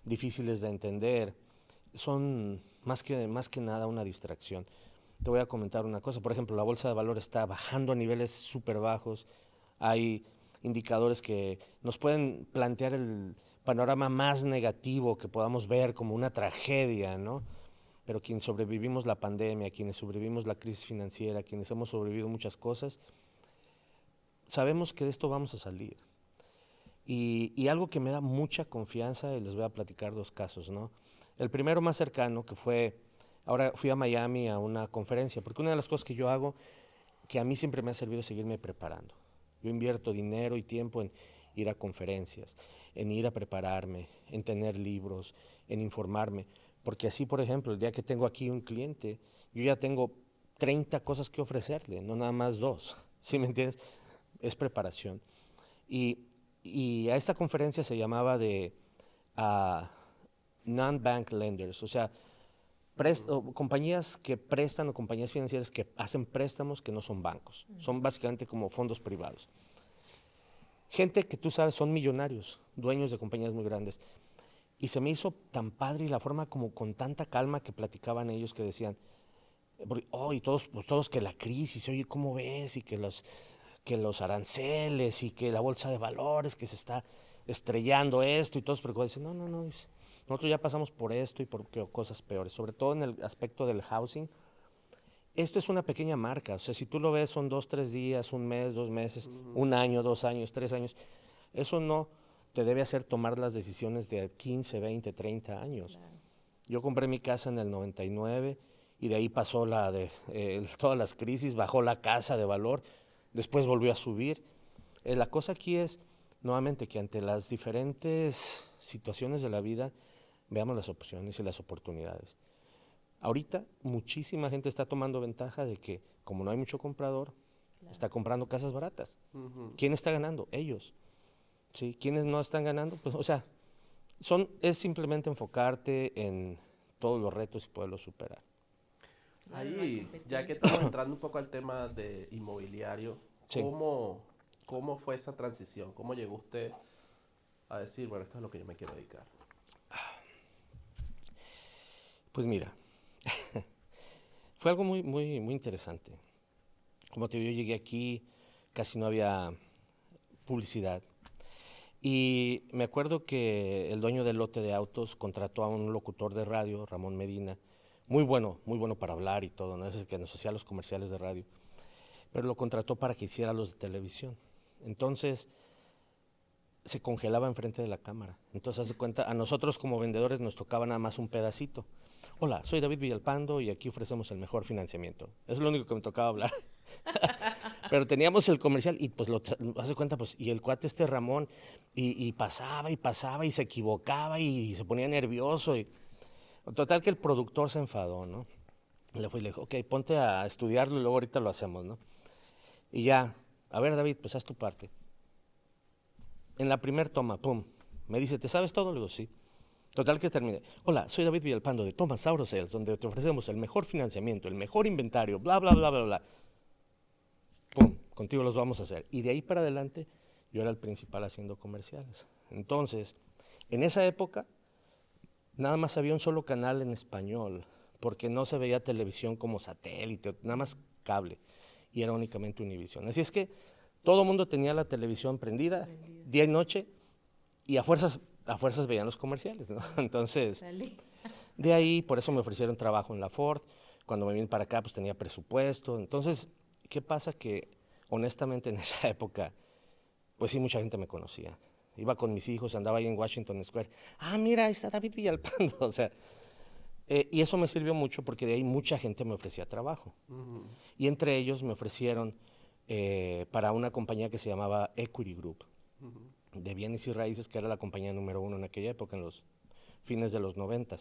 difíciles de entender, son más que nada una distracción. Te voy a comentar una cosa, por ejemplo, la bolsa de valores está bajando a niveles súper bajos, hay indicadores que nos pueden plantear el panorama más negativo que podamos ver como una tragedia, ¿no? Pero quienes sobrevivimos la pandemia, quienes sobrevivimos la crisis financiera, quienes hemos sobrevivido muchas cosas, sabemos que de esto vamos a salir. Y algo que me da mucha confianza, y les voy a platicar dos casos, ¿no? El primero más cercano, que fue, ahora fui a Miami a una conferencia, porque una de las cosas que yo hago, que a mí siempre me ha servido, es seguirme preparando. Yo invierto dinero y tiempo en ir a conferencias, en ir a prepararme, en tener libros, en informarme, porque así, por ejemplo, el día que tengo aquí un cliente, yo ya tengo 30 cosas que ofrecerle, no nada más dos, ¿sí me entiendes? Es preparación. Y, y a esta conferencia se llamaba de non-bank lenders, o sea, compañías que prestan o compañías financieras que hacen préstamos que no son bancos, son básicamente como fondos privados. Gente que tú sabes son millonarios, dueños de compañías muy grandes. Y se me hizo tan padre y la forma como con tanta calma que platicaban ellos, que decían, y todos, pues todos que la crisis, oye, ¿cómo ves? Y que los aranceles y que la bolsa de valores que se está estrellando esto y todos preocupados. Dicen, no, dice, nosotros ya pasamos por esto y por cosas peores, sobre todo en el aspecto del housing. Esto es una pequeña marca, o sea, si tú lo ves son 2, 3 días, un mes, 2 meses, un año, 2 años, 3 años. Eso no te debe hacer tomar las decisiones de 15, 20, 30 años. Claro. Yo compré mi casa en el 99 y de ahí pasó todas las crisis, bajó la casa de valor, después volvió a subir. La cosa aquí es, nuevamente, que ante las diferentes situaciones de la vida, veamos las opciones y las oportunidades. Ahorita muchísima gente está tomando ventaja de que, como no hay mucho comprador, claro, está comprando casas baratas. ¿Quién está ganando? Ellos. ¿Sí? ¿Quiénes no están ganando? Pues, o sea, es simplemente enfocarte en todos los retos y poderlos superar. Claro, ahí, ya que estamos entrando un poco al tema de inmobiliario, sí, ¿cómo fue esa transición? ¿Cómo llegó usted a decir, bueno, esto es lo que yo me quiero dedicar? Pues mira, fue algo muy, muy, muy interesante. Como te digo, yo llegué aquí, casi no había publicidad. Y me acuerdo que el dueño del lote de autos contrató a un locutor de radio, Ramón Medina, muy bueno para hablar y todo, ¿no? Es el que nos hacía los comerciales de radio, pero lo contrató para que hiciera los de televisión. Entonces, se congelaba enfrente de la cámara. Entonces, haz de cuenta, a nosotros como vendedores nos tocaba nada más un pedacito. Hola, soy David Villalpando y aquí ofrecemos el mejor financiamiento. Eso es lo único que me tocaba hablar. Pero teníamos el comercial y pues haz de cuenta, pues, y el cuate Ramón, y pasaba y se equivocaba y se ponía nervioso. Total que el productor se enfadó, ¿no? Le dijo, ok, ponte a estudiarlo y luego ahorita lo hacemos, ¿no? Y ya, a ver, David, pues haz tu parte. En la primer toma, pum, me dice, ¿te sabes todo? Le digo, sí. Total que terminé. Hola, soy David Villalpando de Thomas Sauro Sales, donde te ofrecemos el mejor financiamiento, el mejor inventario, bla, bla, bla, bla, bla. Pum, contigo los vamos a hacer. Y de ahí para adelante, yo era el principal haciendo comerciales. Entonces, en esa época, nada más había un solo canal en español, porque no se veía televisión como satélite, nada más cable, y era únicamente Univisión. Así es que todo el mundo tenía la televisión prendida, día y noche, y a fuerzas veían los comerciales, ¿no? Entonces, de ahí, por eso me ofrecieron trabajo en la Ford. Cuando me vine para acá, pues tenía presupuesto. Entonces, ¿qué pasa? Que honestamente en esa época, pues sí, mucha gente me conocía. Iba con mis hijos, andaba ahí en Washington Square. Ah, mira, ahí está David Villalpando. O sea, y eso me sirvió mucho porque de ahí mucha gente me ofrecía trabajo. Y entre ellos me ofrecieron para una compañía que se llamaba Equity Group, de bienes y raíces, que era la compañía número 1 en aquella época, en los fines de los 90,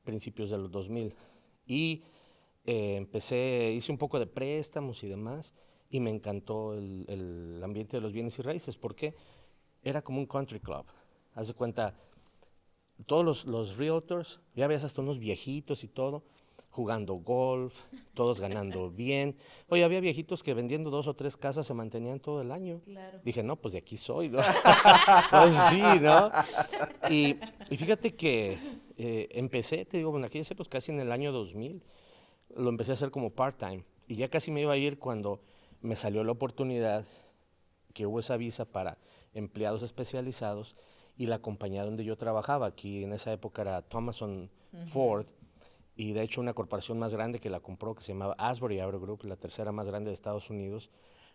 principios de los 2000. Y hice un poco de préstamos y demás, y me encantó el ambiente de los bienes y raíces, porque era como un country club. Haz de cuenta, todos los realtors, ya ves hasta unos viejitos y todo, jugando golf, todos ganando bien. Oye, había viejitos que vendiendo 2 o 3 casas se mantenían todo el año. Claro. Dije, no, pues de aquí soy, ¿no? Pues sí, ¿no? Y fíjate que empecé, te digo, bueno, aquí pues casi en el año 2000, lo empecé a hacer como part-time. Y ya casi me iba a ir cuando me salió la oportunidad que hubo esa visa para empleados especializados y la compañía donde yo trabajaba, aquí en esa época era Thomason Ford, y de hecho una corporación más grande que la compró, que se llamaba Asbury Auto Group, la tercera más grande de Estados Unidos,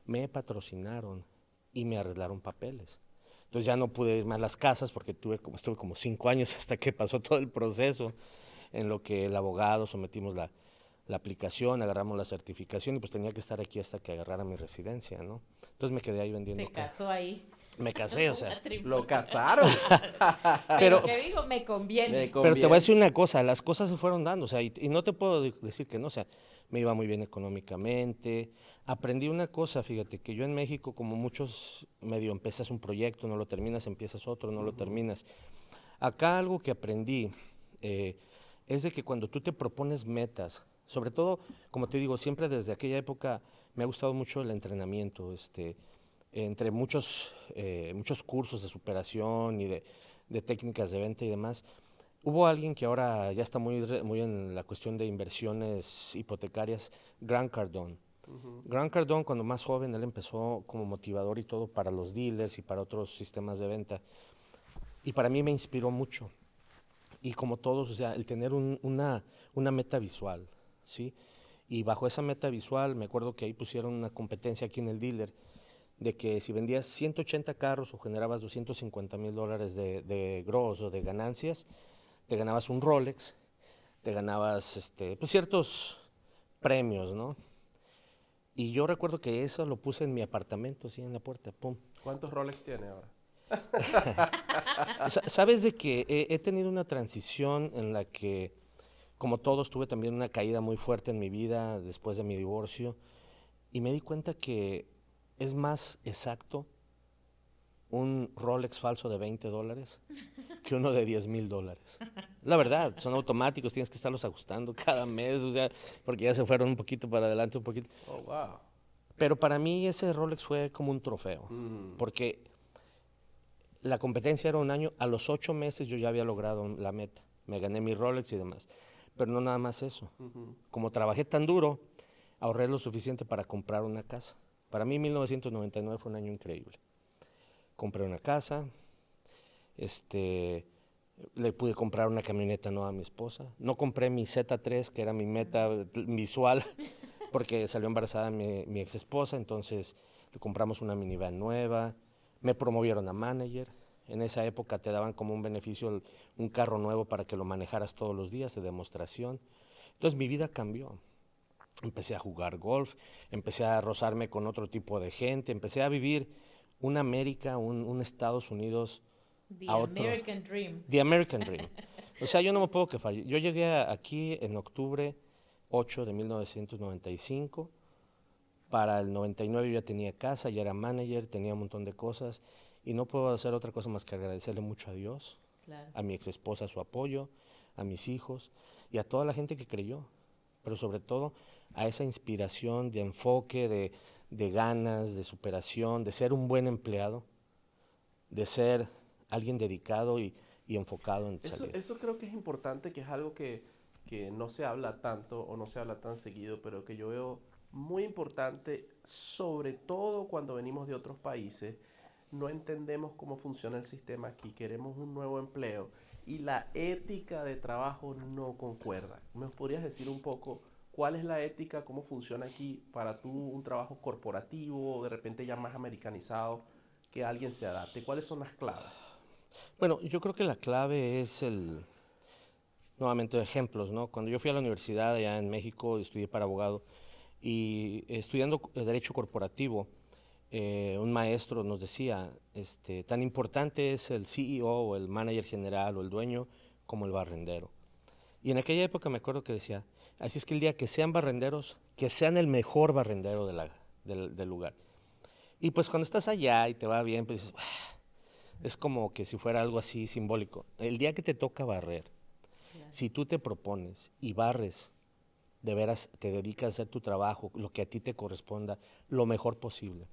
me patrocinaron y me arreglaron papeles. Entonces ya no pude ir más a las casas porque estuve como 5 años hasta que pasó todo el proceso en lo que el abogado sometimos la aplicación, agarramos la certificación y pues tenía que estar aquí hasta que agarrara mi residencia, ¿no? Entonces me quedé ahí vendiendo. Se casó ahí. Me casé, o sea. Lo casaron. Pero Pero- ¿qué digo? Me conviene. Me Pero te voy conviene. a decir una cosa, las cosas se fueron dando, o sea, y no te puedo decir que no, o sea, me iba muy bien económicamente. Aprendí una cosa, fíjate, que yo en México, como muchos, medio empiezas un proyecto, no lo terminas, empiezas otro, no lo terminas. Acá algo que aprendí es de que cuando tú te propones metas, sobre todo, como te digo, siempre desde aquella época me ha gustado mucho el entrenamiento, entre muchos cursos de superación y de técnicas de venta y demás. Hubo alguien que ahora ya está muy en la cuestión de inversiones hipotecarias, Grant Cardone. Grant Cardone, cuando más joven, él empezó como motivador y todo para los dealers y para otros sistemas de venta. Y para mí me inspiró mucho. Y como todos, o sea, el tener una meta visual, ¿sí? Y bajo esa meta visual, me acuerdo que ahí pusieron una competencia aquí en el dealer, de que si vendías 180 carros o generabas $250,000 de gross o de ganancias, te ganabas un Rolex, te ganabas pues ciertos premios, ¿no? Y yo recuerdo que eso lo puse en mi apartamento, así en la puerta, pum. ¿Cuántos Rolex tiene ahora? Sabes de que he tenido una transición en la que, como todos, tuve también una caída muy fuerte en mi vida después de mi divorcio y me di cuenta que es más exacto un Rolex falso de $20 que uno de $10,000. La verdad, son automáticos, tienes que estarlos ajustando cada mes, o sea, porque ya se fueron un poquito para adelante, un poquito. Oh, wow. Pero para mí ese Rolex fue como un trofeo, porque la competencia era un año, a los 8 meses yo ya había logrado la meta, me gané mi Rolex y demás. Pero no nada más eso, como trabajé tan duro, ahorré lo suficiente para comprar una casa. Para mí 1999 fue un año increíble. Compré una casa, le pude comprar una camioneta nueva a mi esposa. No compré mi Z3, que era mi meta visual, porque salió embarazada mi ex esposa, entonces le compramos una minivan nueva. Me promovieron a manager. En esa época te daban como un beneficio un carro nuevo para que lo manejaras todos los días de demostración. Entonces mi vida cambió. Empecé a jugar golf, empecé a rozarme con otro tipo de gente, empecé a vivir una América, un Estados Unidos The a otro. American Dream. The American Dream. O sea, yo no me puedo quejar. Yo llegué aquí en octubre 8 de 1995. Para el 99 yo ya tenía casa, ya era manager, tenía un montón de cosas y no puedo hacer otra cosa más que agradecerle mucho a Dios, Claro. a mi ex esposa su apoyo, a mis hijos y a toda la gente que creyó, pero sobre todo a esa inspiración de enfoque, de ganas, de superación, de ser un buen empleado, de ser alguien dedicado y enfocado en salir. Eso creo que es importante, que es algo que no se habla tanto o no se habla tan seguido, pero que yo veo muy importante, sobre todo cuando venimos de otros países, no entendemos cómo funciona el sistema aquí, queremos un nuevo empleo y la ética de trabajo no concuerda. ¿Me podrías decir un poco cuál es la ética, cómo funciona aquí para tú un trabajo corporativo o de repente ya más americanizado, que alguien se adapte? ¿Cuáles son las claves? Bueno, yo creo que la clave es nuevamente ejemplos, ¿no? Cuando yo fui a la universidad allá en México, estudié para abogado y estudiando Derecho Corporativo, un maestro nos decía, tan importante es el CEO o el manager general o el dueño como el barrendero. Y en aquella época me acuerdo que decía, así es que el día que sean barrenderos, que sean el mejor barrendero del lugar. Y pues cuando estás allá y te va bien, pues dices, es como que si fuera algo así simbólico. El día que te toca barrer, Claro. si tú te propones y barres de veras te dedicas a hacer tu trabajo, lo que a ti te corresponda, lo mejor posible.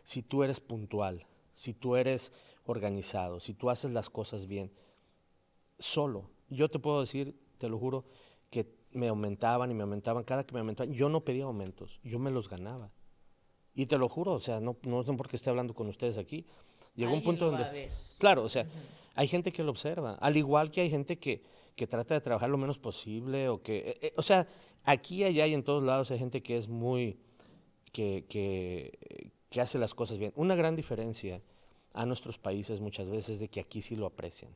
Si tú eres puntual, si tú eres organizado, si tú haces las cosas bien, solo, yo te puedo decir, te lo juro, que me aumentaban y me aumentaban, cada que me aumentaban, yo no pedía aumentos, yo me los ganaba. Y te lo juro, o sea, no sé por qué estoy hablando con ustedes aquí. Llegó un Alguien punto lo va donde, a ver. claro, o sea, hay gente que lo observa, al igual que hay gente que trata de trabajar lo menos posible, o sea, aquí, allá y en todos lados hay gente que es muy, que hace las cosas bien. Una gran diferencia a nuestros países muchas veces es de que aquí sí lo aprecian.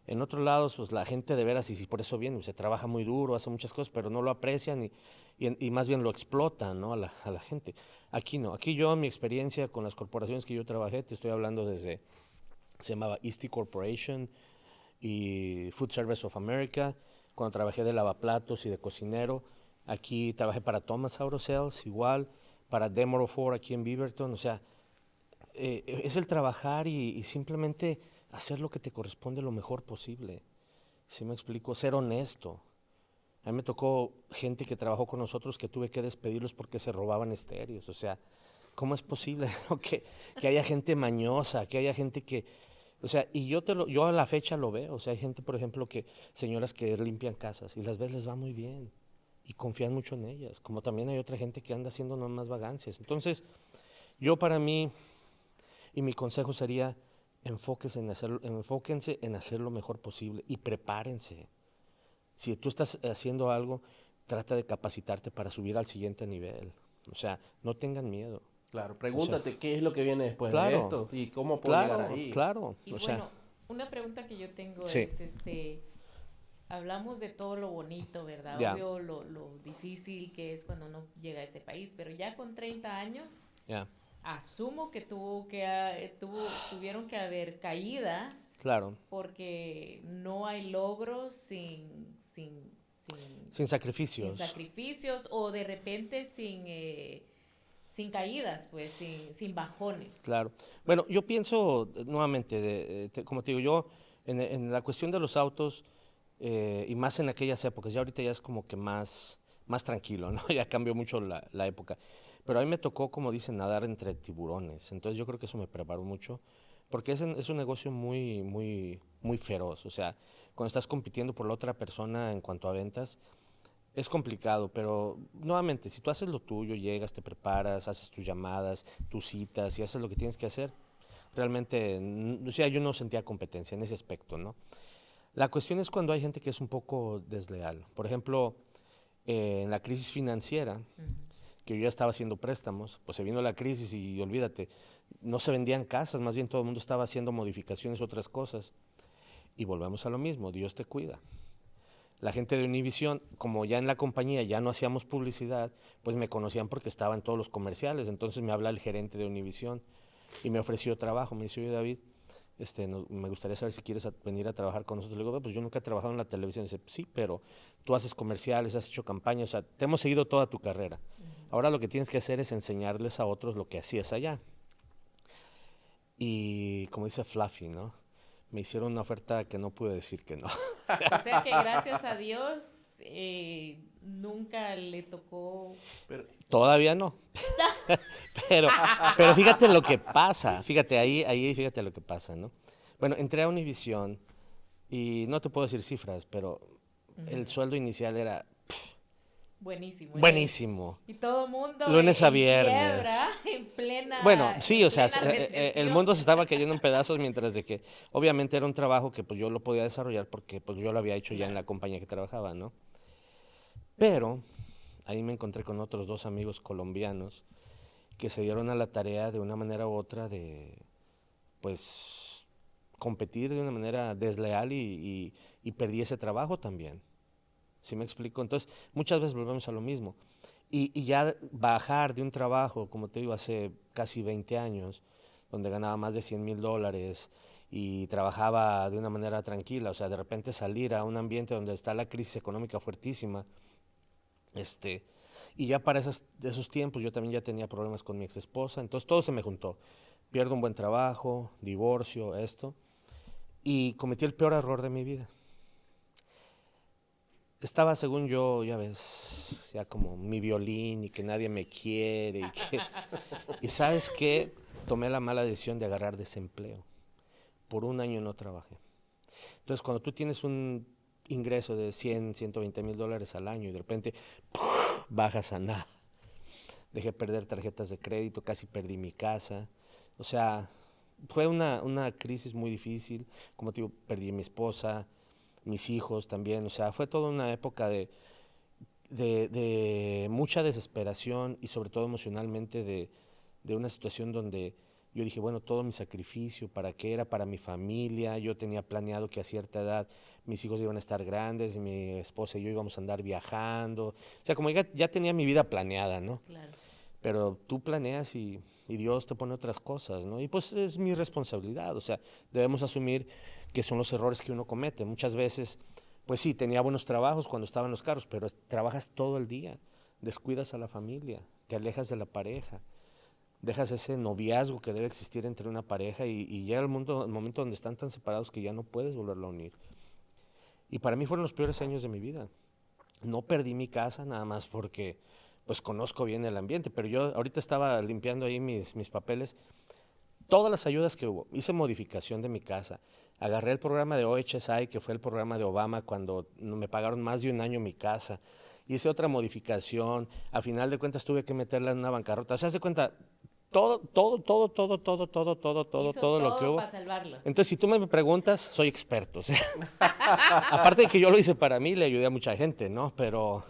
En otros lados, pues la gente de veras, y por eso viene, se trabaja muy duro, hace muchas cosas, pero no lo aprecian y más bien lo explotan, ¿no? a la gente. Aquí no, aquí yo, mi experiencia con las corporaciones que yo trabajé, te estoy hablando desde, se llamaba Easty Corporation y Food Service of America, cuando trabajé de lavaplatos y de cocinero. Aquí trabajé para Thomas Auto Sales, igual, para Demoro Ford aquí en Beaverton, o sea, es el trabajar y simplemente hacer lo que te corresponde lo mejor posible. ¿Sí me explico? Ser honesto. A mí me tocó gente que trabajó con nosotros que tuve que despedirlos porque se robaban estéreos. O sea, ¿cómo es posible ¿no? que haya gente mañosa, que haya gente que... O sea, y yo a la fecha lo veo. O sea, hay gente, por ejemplo, señoras que limpian casas y las ves les va muy bien y confían mucho en ellas. Como también hay otra gente que anda haciendo nomás vagancias. Entonces, yo para mí, y mi consejo sería, enfóquense en hacer lo mejor posible y prepárense. Si tú estás haciendo algo, trata de capacitarte para subir al siguiente nivel. O sea, no tengan miedo. Claro, O sea, pregúntate qué es lo que viene después de claro, esto y cómo puedo llegar claro, ahí. claro. Y O sea, bueno, una pregunta que yo tengo sí, es, hablamos de todo lo bonito, ¿verdad? ya, Obvio, lo difícil que es cuando uno llega a este país, pero ya con 30 años, ya, asumo que tuvieron que haber caídas claro. porque no hay logros Sin sin sacrificios. sacrificios o de repente sin caídas, pues, sin bajones. Claro. Bueno, yo pienso nuevamente, como te digo, yo en la cuestión de los autos, y más en aquellas épocas, ya ahorita ya es como que más tranquilo, ¿no? Ya cambió mucho la época. Pero a mí me tocó, como dicen, nadar entre tiburones. Entonces yo creo que eso me preparó mucho, porque es un negocio muy feroz. O sea, cuando estás compitiendo por la otra persona en cuanto a ventas, es complicado, pero nuevamente, si tú haces lo tuyo, llegas, te preparas, haces tus llamadas, tus citas y haces lo que tienes que hacer, realmente, o sea, yo no sentía competencia en ese aspecto, ¿no? La cuestión es cuando hay gente que es un poco desleal. Por ejemplo, en la crisis financiera, que yo ya estaba haciendo préstamos, pues se vino la crisis y olvídate, no se vendían casas, más bien todo el mundo estaba haciendo modificaciones, otras cosas. Y volvemos a lo mismo, Dios te cuida. La gente de Univision, como ya en la compañía ya no hacíamos publicidad, pues me conocían porque estaba en todos los comerciales. Entonces me habla el gerente de Univision y me ofreció trabajo. Me dice, oye David, me gustaría saber si quieres venir a trabajar con nosotros. Le digo, pues yo nunca he trabajado en la televisión. Dice, sí, pero tú haces comerciales, has hecho campañas, o sea, te hemos seguido toda tu carrera. Ahora lo que tienes que hacer es enseñarles a otros lo que hacías allá. Y como dice Fluffy, ¿no? Me hicieron una oferta que no pude decir que no. O sea que gracias a Dios nunca le tocó. Pero, Todavía no. pero, pero fíjate lo que pasa. Fíjate, ahí fíjate lo que pasa, ¿no? Bueno, entré a Univision y no te puedo decir cifras, pero el sueldo inicial era Buenísimo. buenísimo. Y todo el mundo Lunes a en viernes. quiebra, Bueno, sí, o sea, plena el recesión. mundo se estaba cayendo en pedazos mientras de que obviamente era un trabajo que pues yo lo podía desarrollar porque pues yo lo había hecho ya en la compañía que trabajaba, ¿no? Pero ahí me encontré con otros dos amigos colombianos que se dieron a la tarea de una manera u otra de, pues, competir de una manera desleal y perdí ese trabajo también. ¿Sí me explico? Entonces, muchas veces volvemos a lo mismo. Y ya bajar de un trabajo, como te digo, hace casi 20 años, donde ganaba más de $100,000 y trabajaba de una manera tranquila, o sea, de repente salir a un ambiente donde está la crisis económica fuertísima, y ya para esos tiempos yo también ya tenía problemas con mi ex esposa, entonces todo se me juntó. Pierdo un buen trabajo, divorcio, esto, y cometí el peor error de mi vida. estaba, según yo, ya ves, ya como mi violín y que nadie me quiere. Y ¿sabes qué? Tomé la mala decisión de agarrar desempleo. Por un año no trabajé. Entonces, cuando tú tienes un ingreso de 100, $120,000 al año y de repente bajas a nada. Dejé perder tarjetas de crédito, casi perdí mi casa. O sea, fue una crisis muy difícil. Como te digo, perdí a mi esposa, mis hijos también. O sea, fue toda una época de mucha desesperación y sobre todo emocionalmente de una situación donde yo dije, bueno, todo mi sacrificio, ¿para qué era? Para mi familia. Yo tenía planeado que a cierta edad mis hijos iban a estar grandes, mi esposa y yo íbamos a andar viajando. O sea, como ya tenía mi vida planeada, ¿no? Claro. Pero tú planeas y Dios te pone otras cosas, ¿no? Y pues es mi responsabilidad, o sea, debemos asumir que son los errores que uno comete. Muchas veces, pues sí, tenía buenos trabajos cuando estaba en los carros, pero trabajas todo el día, descuidas a la familia, te alejas de la pareja, dejas ese noviazgo que debe existir entre una pareja y llega el momento donde están tan separados que ya no puedes volverlo a unir. Y para mí fueron los peores años de mi vida. No perdí mi casa nada más porque pues conozco bien el ambiente, pero yo ahorita estaba limpiando ahí mis papeles, todas las ayudas que hubo, hice modificación de mi casa, agarré el programa de OHSI, que fue el programa de Obama cuando me pagaron más de un año mi casa, hice otra modificación, a final de cuentas tuve que meterla en una bancarrota, o sea, se cuenta, Hizo todo lo que todo hubo. para salvarlo. Entonces, si tú me preguntas, soy experto, o sea, aparte de que yo lo hice para mí, le ayudé a mucha gente, ¿no? Pero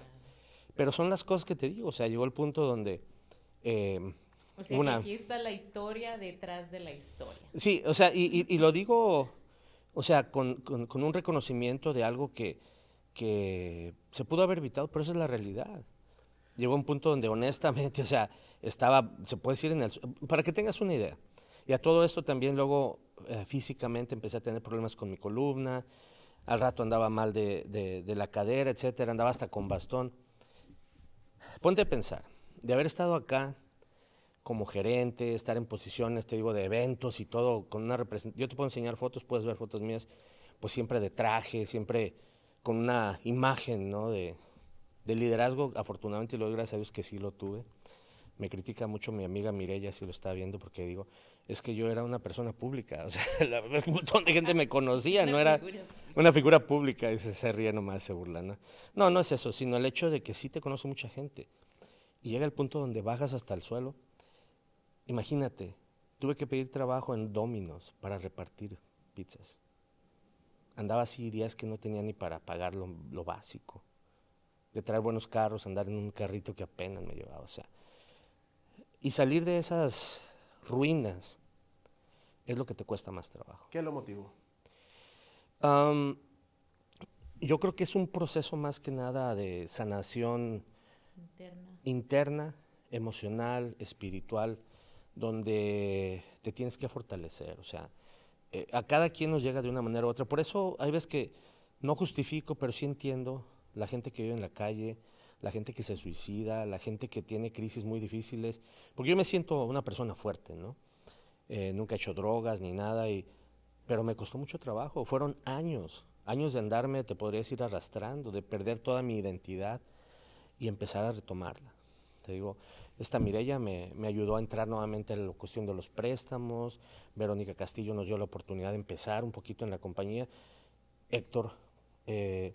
son las cosas que te digo, o sea, llegó el punto donde eh, O sea que una... aquí está la historia detrás de la historia. Sí, o sea, y lo digo, o sea, con un reconocimiento de algo que se pudo haber evitado, pero esa es la realidad. Llegó un punto donde honestamente, o sea, estaba, se puede decir para que tengas una idea. Y a todo esto también luego físicamente empecé a tener problemas con mi columna, al rato andaba mal de la cadera, etcétera, andaba hasta con bastón. Ponte a pensar, de haber estado acá como gerente, estar en posiciones, te digo, de eventos y todo, con una representación, yo te puedo enseñar fotos, puedes ver fotos mías, pues siempre de traje, siempre con una imagen, ¿no? De liderazgo, afortunadamente, y lo doy gracias a Dios que sí lo tuve. Me critica mucho mi amiga Mireya si lo está viendo porque digo, es que yo era una persona pública, o sea, la verdad es que un montón de gente me conocía, Una no era figura. una figura pública, y se ríe nomás, se burla, ¿no? No, no es eso, sino el hecho de que sí te conoce mucha gente y llega el punto donde bajas hasta el suelo. Imagínate, tuve que pedir trabajo en Domino's para repartir pizzas. Andaba así días que no tenía ni para pagar lo básico, de traer buenos carros, andar en un carrito que apenas me llevaba, o sea, y salir de esas ruinas es lo que te cuesta más trabajo. ¿Qué lo motivó? Am, yo creo que es un proceso más que nada de sanación Interna. interna, emocional, espiritual, donde te tienes que fortalecer. O sea, a cada quien nos llega de una manera u otra. Por eso hay veces que no justifico, pero sí entiendo la gente que vive en la calle, la gente que se suicida, la gente que tiene crisis muy difíciles, porque yo me siento una persona fuerte, ¿no? Nunca he hecho drogas ni nada, pero me costó mucho trabajo. Fueron años, años de andarme, te podría decir, arrastrando, de perder toda mi identidad y empezar a retomarla. Te digo, esta Mireya me ayudó a entrar nuevamente en la cuestión de los préstamos, Verónica Castillo nos dio la oportunidad de empezar un poquito en la compañía, Héctor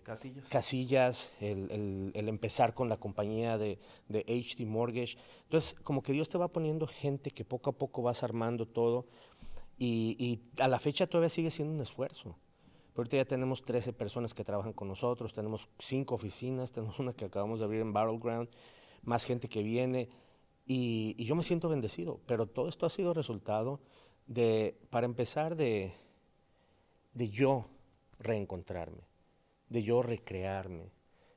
Casillas. Casillas, el empezar con la compañía de HD Mortgage. Entonces, como que Dios te va poniendo gente que poco a poco vas armando todo y a la fecha todavía sigue siendo un esfuerzo. Pero ahorita ya tenemos 13 personas que trabajan con nosotros, tenemos 5 oficinas, tenemos una que acabamos de abrir en Battleground, más gente que viene y yo me siento bendecido, pero todo esto ha sido resultado para empezar, de yo reencontrarme, de yo recrearme,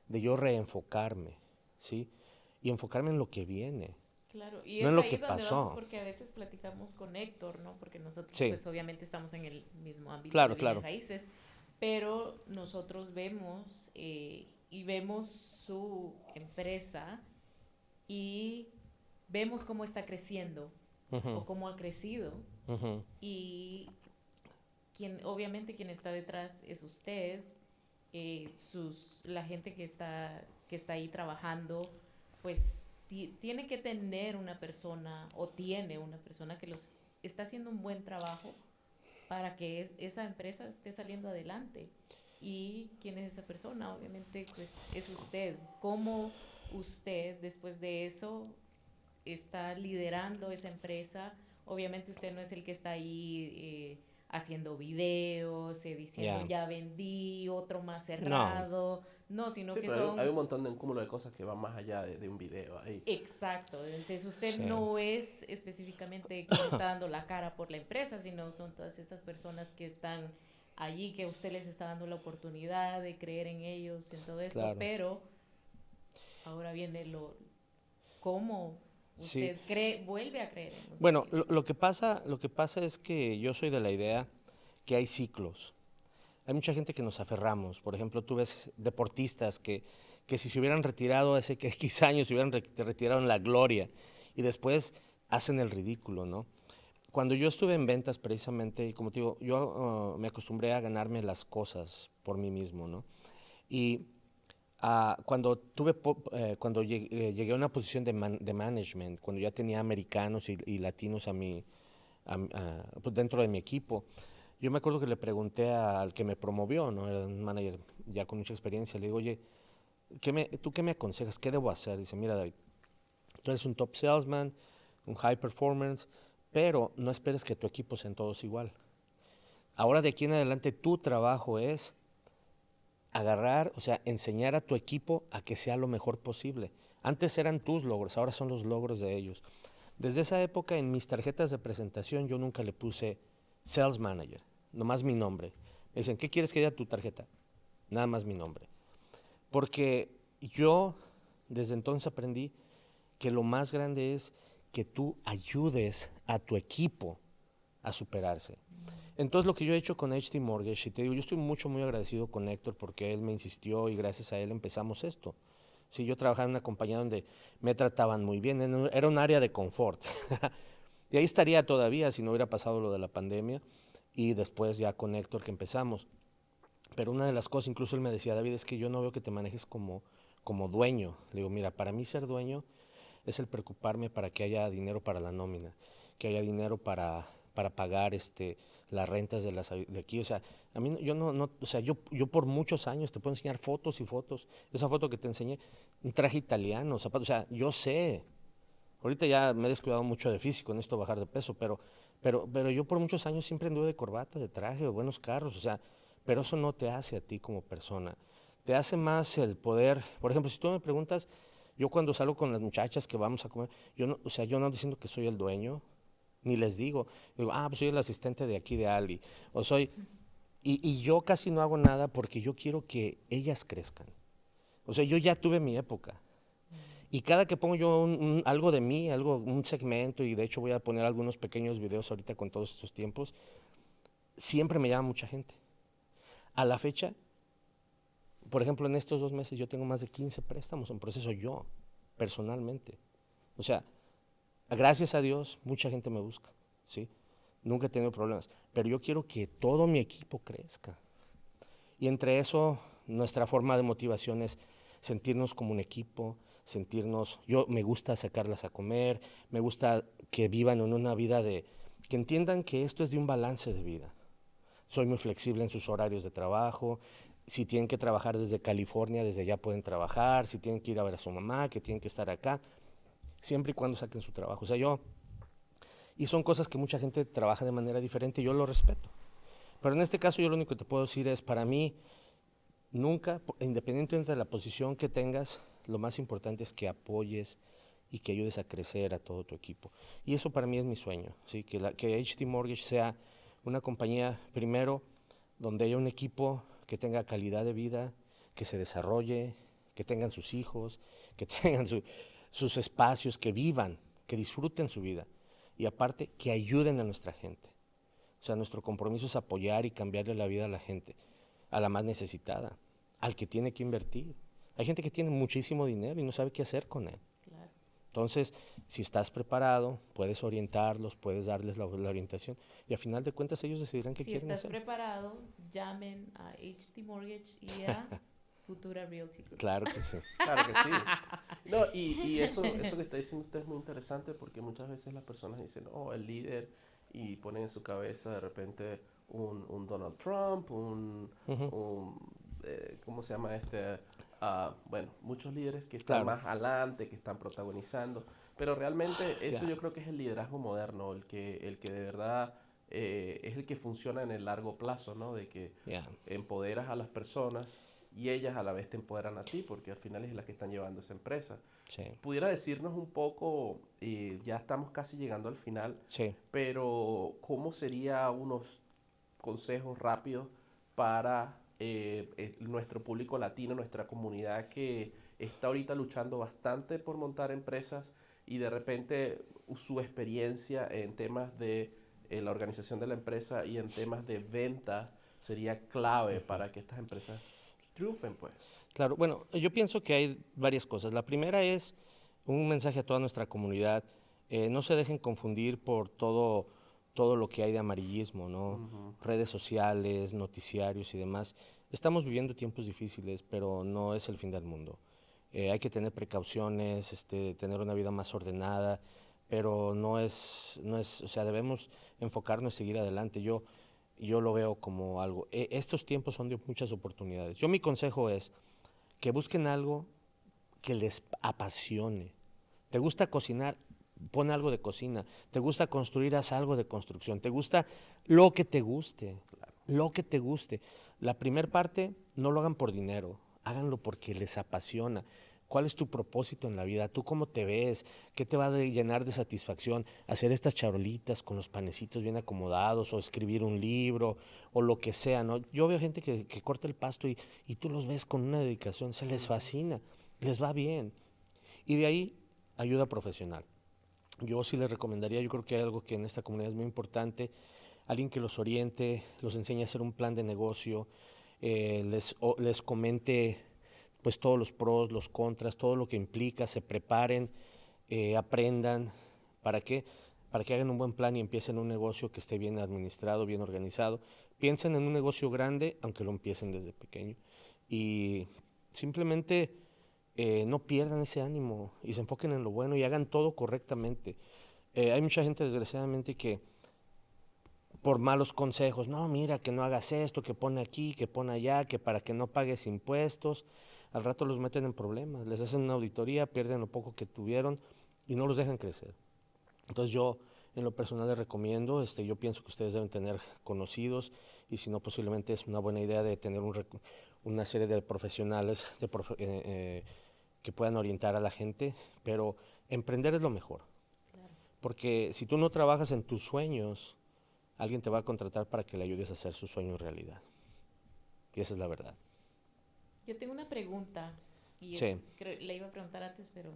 de yo reenfocarme, ¿sí? Y enfocarme en lo que viene, Claro, y no es en lo ahí que donde pasó. vamos porque a veces platicamos con Héctor, ¿no? Porque nosotros Sí. pues obviamente estamos en el mismo ámbito Claro, de bienes claro. raíces, pero nosotros vemos y vemos su empresa y vemos cómo está creciendo o cómo ha crecido y obviamente quien está detrás es usted la gente que está ahí trabajando, pues tiene que tener una persona o tiene una persona que los está haciendo un buen trabajo para que esa empresa esté saliendo adelante. ¿Y quién es esa persona? Obviamente, pues es usted. ¿Cómo usted, después de eso, está liderando esa empresa? Obviamente usted no es el que está ahí haciendo videos, diciendo Ya. ya vendí, otro más No, cerrado. No, sino Sí, que pero hay son... un montón de un cúmulo de cosas que van más allá de un video ahí. Exacto, entonces usted sí. no es específicamente quien está dando la cara por la empresa, sino son todas estas personas que están allí, que usted les está dando la oportunidad de creer en ellos, en todo esto, Claro. pero ahora viene cómo Sí. usted cree, vuelve a creer en usted Bueno, mismo. lo que pasa es que yo soy de la idea que hay ciclos. Hay mucha gente que nos aferramos. Por ejemplo, tú ves deportistas que si se hubieran retirado hace que X años, se hubieran retirado en la gloria y después hacen el ridículo, ¿no? Cuando yo estuve en ventas precisamente, y como te digo, yo me acostumbré a ganarme las cosas por mí mismo, ¿no? Y cuando llegué a una posición de management, cuando ya tenía americanos y latinos pues dentro de mi equipo, yo me acuerdo que le pregunté al que me promovió, ¿no? Era un manager ya con mucha experiencia. Le digo, oye, ¿tú qué me aconsejas? ¿Qué debo hacer? Dice, mira, David, tú eres un top salesman, un high performance, pero no esperes que tu equipo sean todos igual. Ahora de aquí en adelante tu trabajo es agarrar, o sea, enseñar a tu equipo a que sea lo mejor posible. Antes eran tus logros, ahora son los logros de ellos. Desde esa época en mis tarjetas de presentación yo nunca le puse Sales Manager, nomás mi nombre. Me dicen, ¿qué quieres que diga tu tarjeta? Nada más mi nombre. Porque yo desde entonces aprendí que lo más grande es que tú ayudes a tu equipo a superarse. Entonces lo que yo he hecho con HT Mortgage, y te digo, yo estoy muy agradecido con Héctor porque él me insistió y gracias a él empezamos esto. Sí, yo trabajaba en una compañía donde me trataban muy bien, era un área de confort. Y ahí estaría todavía si no hubiera pasado lo de la pandemia y después ya con Héctor que empezamos. Pero una de las cosas, incluso él me decía, David, es que yo no veo que te manejes como dueño. Le digo, mira, para mí ser dueño es el preocuparme para que haya dinero para la nómina, que haya dinero para pagar las rentas de aquí. O sea, a mí o sea, yo por muchos años te puedo enseñar fotos y fotos. Esa foto que te enseñé, un traje italiano, zapatos, o sea, yo sé. Ahorita ya me he descuidado mucho de físico, necesito bajar de peso, pero yo por muchos años siempre anduve de corbata, de traje, de buenos carros, o sea, pero eso no te hace a ti como persona. Te hace más el poder, por ejemplo, si tú me preguntas, yo cuando salgo con las muchachas que vamos a comer, yo no, o sea, yo no ando diciendo que soy el dueño, ni les digo, pues soy el asistente de aquí de Ali, o soy, y yo casi no hago nada porque yo quiero que ellas crezcan. O sea, yo ya tuve mi época. Y cada que pongo yo algo de mí, un segmento, y de hecho voy a poner algunos pequeños videos ahorita con todos estos tiempos, siempre me llama mucha gente. A la fecha, por ejemplo, en estos 2 meses yo tengo más de 15 préstamos en proceso yo, personalmente. O sea, gracias a Dios, mucha gente me busca, ¿sí? Nunca he tenido problemas, pero yo quiero que todo mi equipo crezca. Y entre eso, nuestra forma de motivación es sentirnos como un equipo, yo me gusta sacarlas a comer, me gusta que vivan en una vida que entiendan que esto es de un balance de vida. Soy muy flexible en sus horarios de trabajo, si tienen que trabajar desde California, desde allá pueden trabajar, si tienen que ir a ver a su mamá, que tienen que estar acá, siempre y cuando saquen su trabajo. O sea, y son cosas que mucha gente trabaja de manera diferente y yo lo respeto. Pero en este caso yo lo único que te puedo decir es, para mí, nunca, independientemente de la posición que tengas, lo más importante es que apoyes y que ayudes a crecer a todo tu equipo. Y eso para mí es mi sueño, ¿sí? Que HT Mortgage sea una compañía, primero, donde haya un equipo que tenga calidad de vida, que se desarrolle, que tengan sus hijos, que tengan sus espacios, que vivan, que disfruten su vida. Y aparte, que ayuden a nuestra gente. O sea, nuestro compromiso es apoyar y cambiarle la vida a la gente, a la más necesitada, al que tiene que invertir. Hay gente que tiene muchísimo dinero y no sabe qué hacer con él. Claro. Entonces, si estás preparado, puedes orientarlos, puedes darles la orientación y a final de cuentas ellos decidirán qué Si quieren estás hacer. preparado, llamen a HT Mortgage y a Futura Realty Group. Claro que sí. Claro que sí. No, y eso que está diciendo usted es muy interesante porque muchas veces las personas dicen, oh, el líder, y ponen en su cabeza de repente un Donald Trump, ¿cómo se llama este? Bueno, muchos líderes que están Claro. más adelante, que están protagonizando, pero realmente eso Ya. yo creo que es el liderazgo moderno, el que de verdad es el que funciona en el largo plazo, ¿no? De que Ya. empoderas a las personas y ellas a la vez te empoderan a ti, porque al final es las que están llevando esa empresa. Sí. ¿Pudiera decirnos un poco, ya estamos casi llegando al final, Sí. pero cómo sería unos consejos rápidos para nuestro público latino, nuestra comunidad que está ahorita luchando bastante por montar empresas y de repente su experiencia en temas de la organización de la empresa y en temas de venta sería clave para que estas empresas triunfen, pues? Claro, bueno, yo pienso que hay varias cosas. La primera es un mensaje a toda nuestra comunidad. No se dejen confundir por todo lo que hay de amarillismo, ¿no? Ujú. Redes sociales, noticiarios y demás. Estamos viviendo tiempos difíciles, pero no es el fin del mundo. Hay que tener precauciones, tener una vida más ordenada, pero o sea, debemos enfocarnos y seguir adelante. Yo lo veo como algo. Estos tiempos son de muchas oportunidades. Mi consejo es que busquen algo que les apasione. ¿Te gusta cocinar? Pon algo de cocina. ¿Te gusta construir? Haz algo de construcción. ¿Te gusta lo que te guste? Lo que te guste. La primera parte, no lo hagan por dinero, háganlo porque les apasiona. ¿Cuál es tu propósito en la vida? ¿Tú cómo te ves? ¿Qué te va a llenar de satisfacción? Hacer estas charolitas con los panecitos bien acomodados o escribir un libro o lo que sea, ¿no? Yo veo gente que corta el pasto y tú los ves con una dedicación, se les fascina, les va bien. Y de ahí, ayuda profesional. Yo sí les recomendaría, yo creo que hay algo que en esta comunidad es muy importante, alguien que los oriente, los enseñe a hacer un plan de negocio, les comente pues todos los pros, los contras, todo lo que implica, se preparen, aprendan. ¿Para qué? Para que hagan un buen plan y empiecen un negocio que esté bien administrado, bien organizado. Piensen en un negocio grande, aunque lo empiecen desde pequeño. Y simplemente no pierdan ese ánimo y se enfoquen en lo bueno y hagan todo correctamente. Hay mucha gente, desgraciadamente, que por malos consejos, no, mira, que no hagas esto, que pone aquí, que pone allá, que para que no pagues impuestos, al rato los meten en problemas, les hacen una auditoría, pierden lo poco que tuvieron y no los dejan crecer. Entonces yo, en lo personal, les recomiendo, yo pienso que ustedes deben tener conocidos y si no, posiblemente es una buena idea de tener una serie de profesionales que puedan orientar a la gente, pero emprender es lo mejor, Claro. porque si tú no trabajas en tus sueños, alguien te va a contratar para que le ayudes a hacer sus sueños realidad. Y esa es la verdad. Yo tengo una pregunta y Sí. le iba a preguntar antes, pero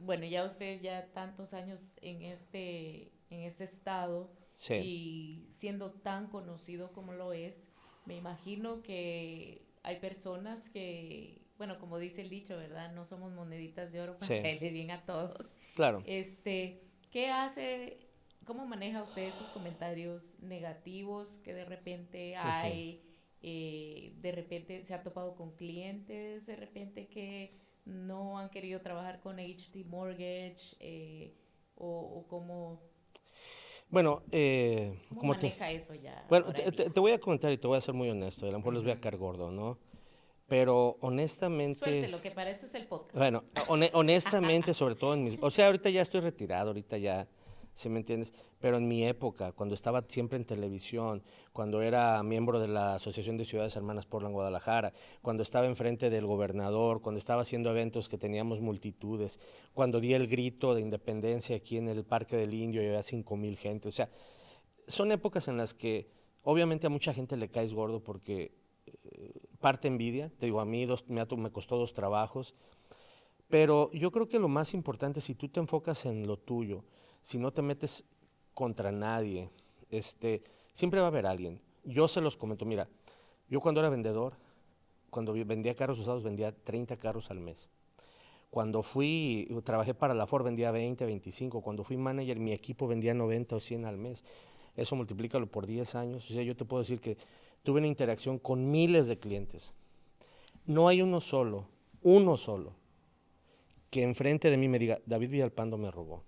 bueno, ya usted ya tantos años en este estado Sí. y siendo tan conocido como lo es, me imagino que hay personas que, bueno, como dice el dicho, ¿verdad? No somos moneditas de oro para Sí. caerle bien a todos. Claro. ¿Qué hace, cómo maneja usted esos comentarios negativos que de repente hay? De repente se ha topado con clientes, de repente que no han querido trabajar con HT Mortgage, o cómo Bueno, como te, maneja eso ya bueno, ahora en día. te voy a comentar y te voy a ser muy honesto, y a lo mejor les voy a caer gordo, ¿no? Pero honestamente, Suéltelo, que para eso es el podcast. bueno, honestamente, sobre todo o sea, ahorita ya estoy retirado, ahorita ya, ¿sí me entiendes? Pero en mi época, cuando estaba siempre en televisión, cuando era miembro de la Asociación de Ciudades Hermanas Portland, Guadalajara, cuando estaba enfrente del gobernador, cuando estaba haciendo eventos que teníamos multitudes, cuando di el grito de independencia aquí en el Parque del Indio y había 5,000 gente, o sea, son épocas en las que obviamente a mucha gente le caes gordo porque parte envidia, te digo, a mí me costó 2 trabajos, pero yo creo que lo más importante, si tú te enfocas en lo tuyo, si no te metes contra nadie, siempre va a haber alguien. Yo se los comento, mira, yo cuando era vendedor, cuando vendía carros usados, vendía 30 carros al mes. Cuando trabajé para la Ford, vendía 20, 25. Cuando fui manager, mi equipo vendía 90 o 100 al mes. Eso multiplícalo por 10 años. O sea, yo te puedo decir que tuve una interacción con miles de clientes. No hay uno solo, que enfrente de mí me diga, David Villalpando me robó.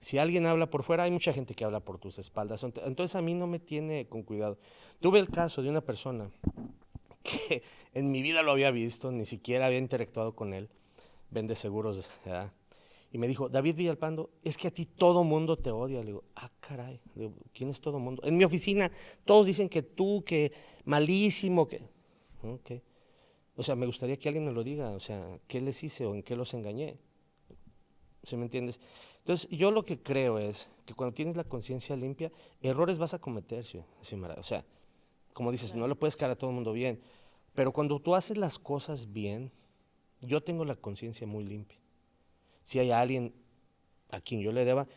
Si alguien habla por fuera, hay mucha gente que habla por tus espaldas. Entonces a mí no me tiene con cuidado. Tuve el caso de una persona que en mi vida lo había visto, ni siquiera había interactuado con él, vende seguros, ¿verdad? Y me dijo, David Villalpando, es que a ti todo mundo te odia. Le digo, caray, le digo, ¿quién es todo mundo? En mi oficina todos dicen que tú, que malísimo, que... Okay. O sea, me gustaría que alguien me lo diga, o sea, ¿qué les hice o en qué los engañé? ¿Sí me entiendes? Entonces, yo lo que creo es que cuando tienes la conciencia limpia, errores vas a cometer, Xiomara. O sea, como dices, no le puedes caer a todo el mundo bien, pero cuando tú haces las cosas bien, yo tengo la conciencia muy limpia. Si hay alguien a quien yo le deba,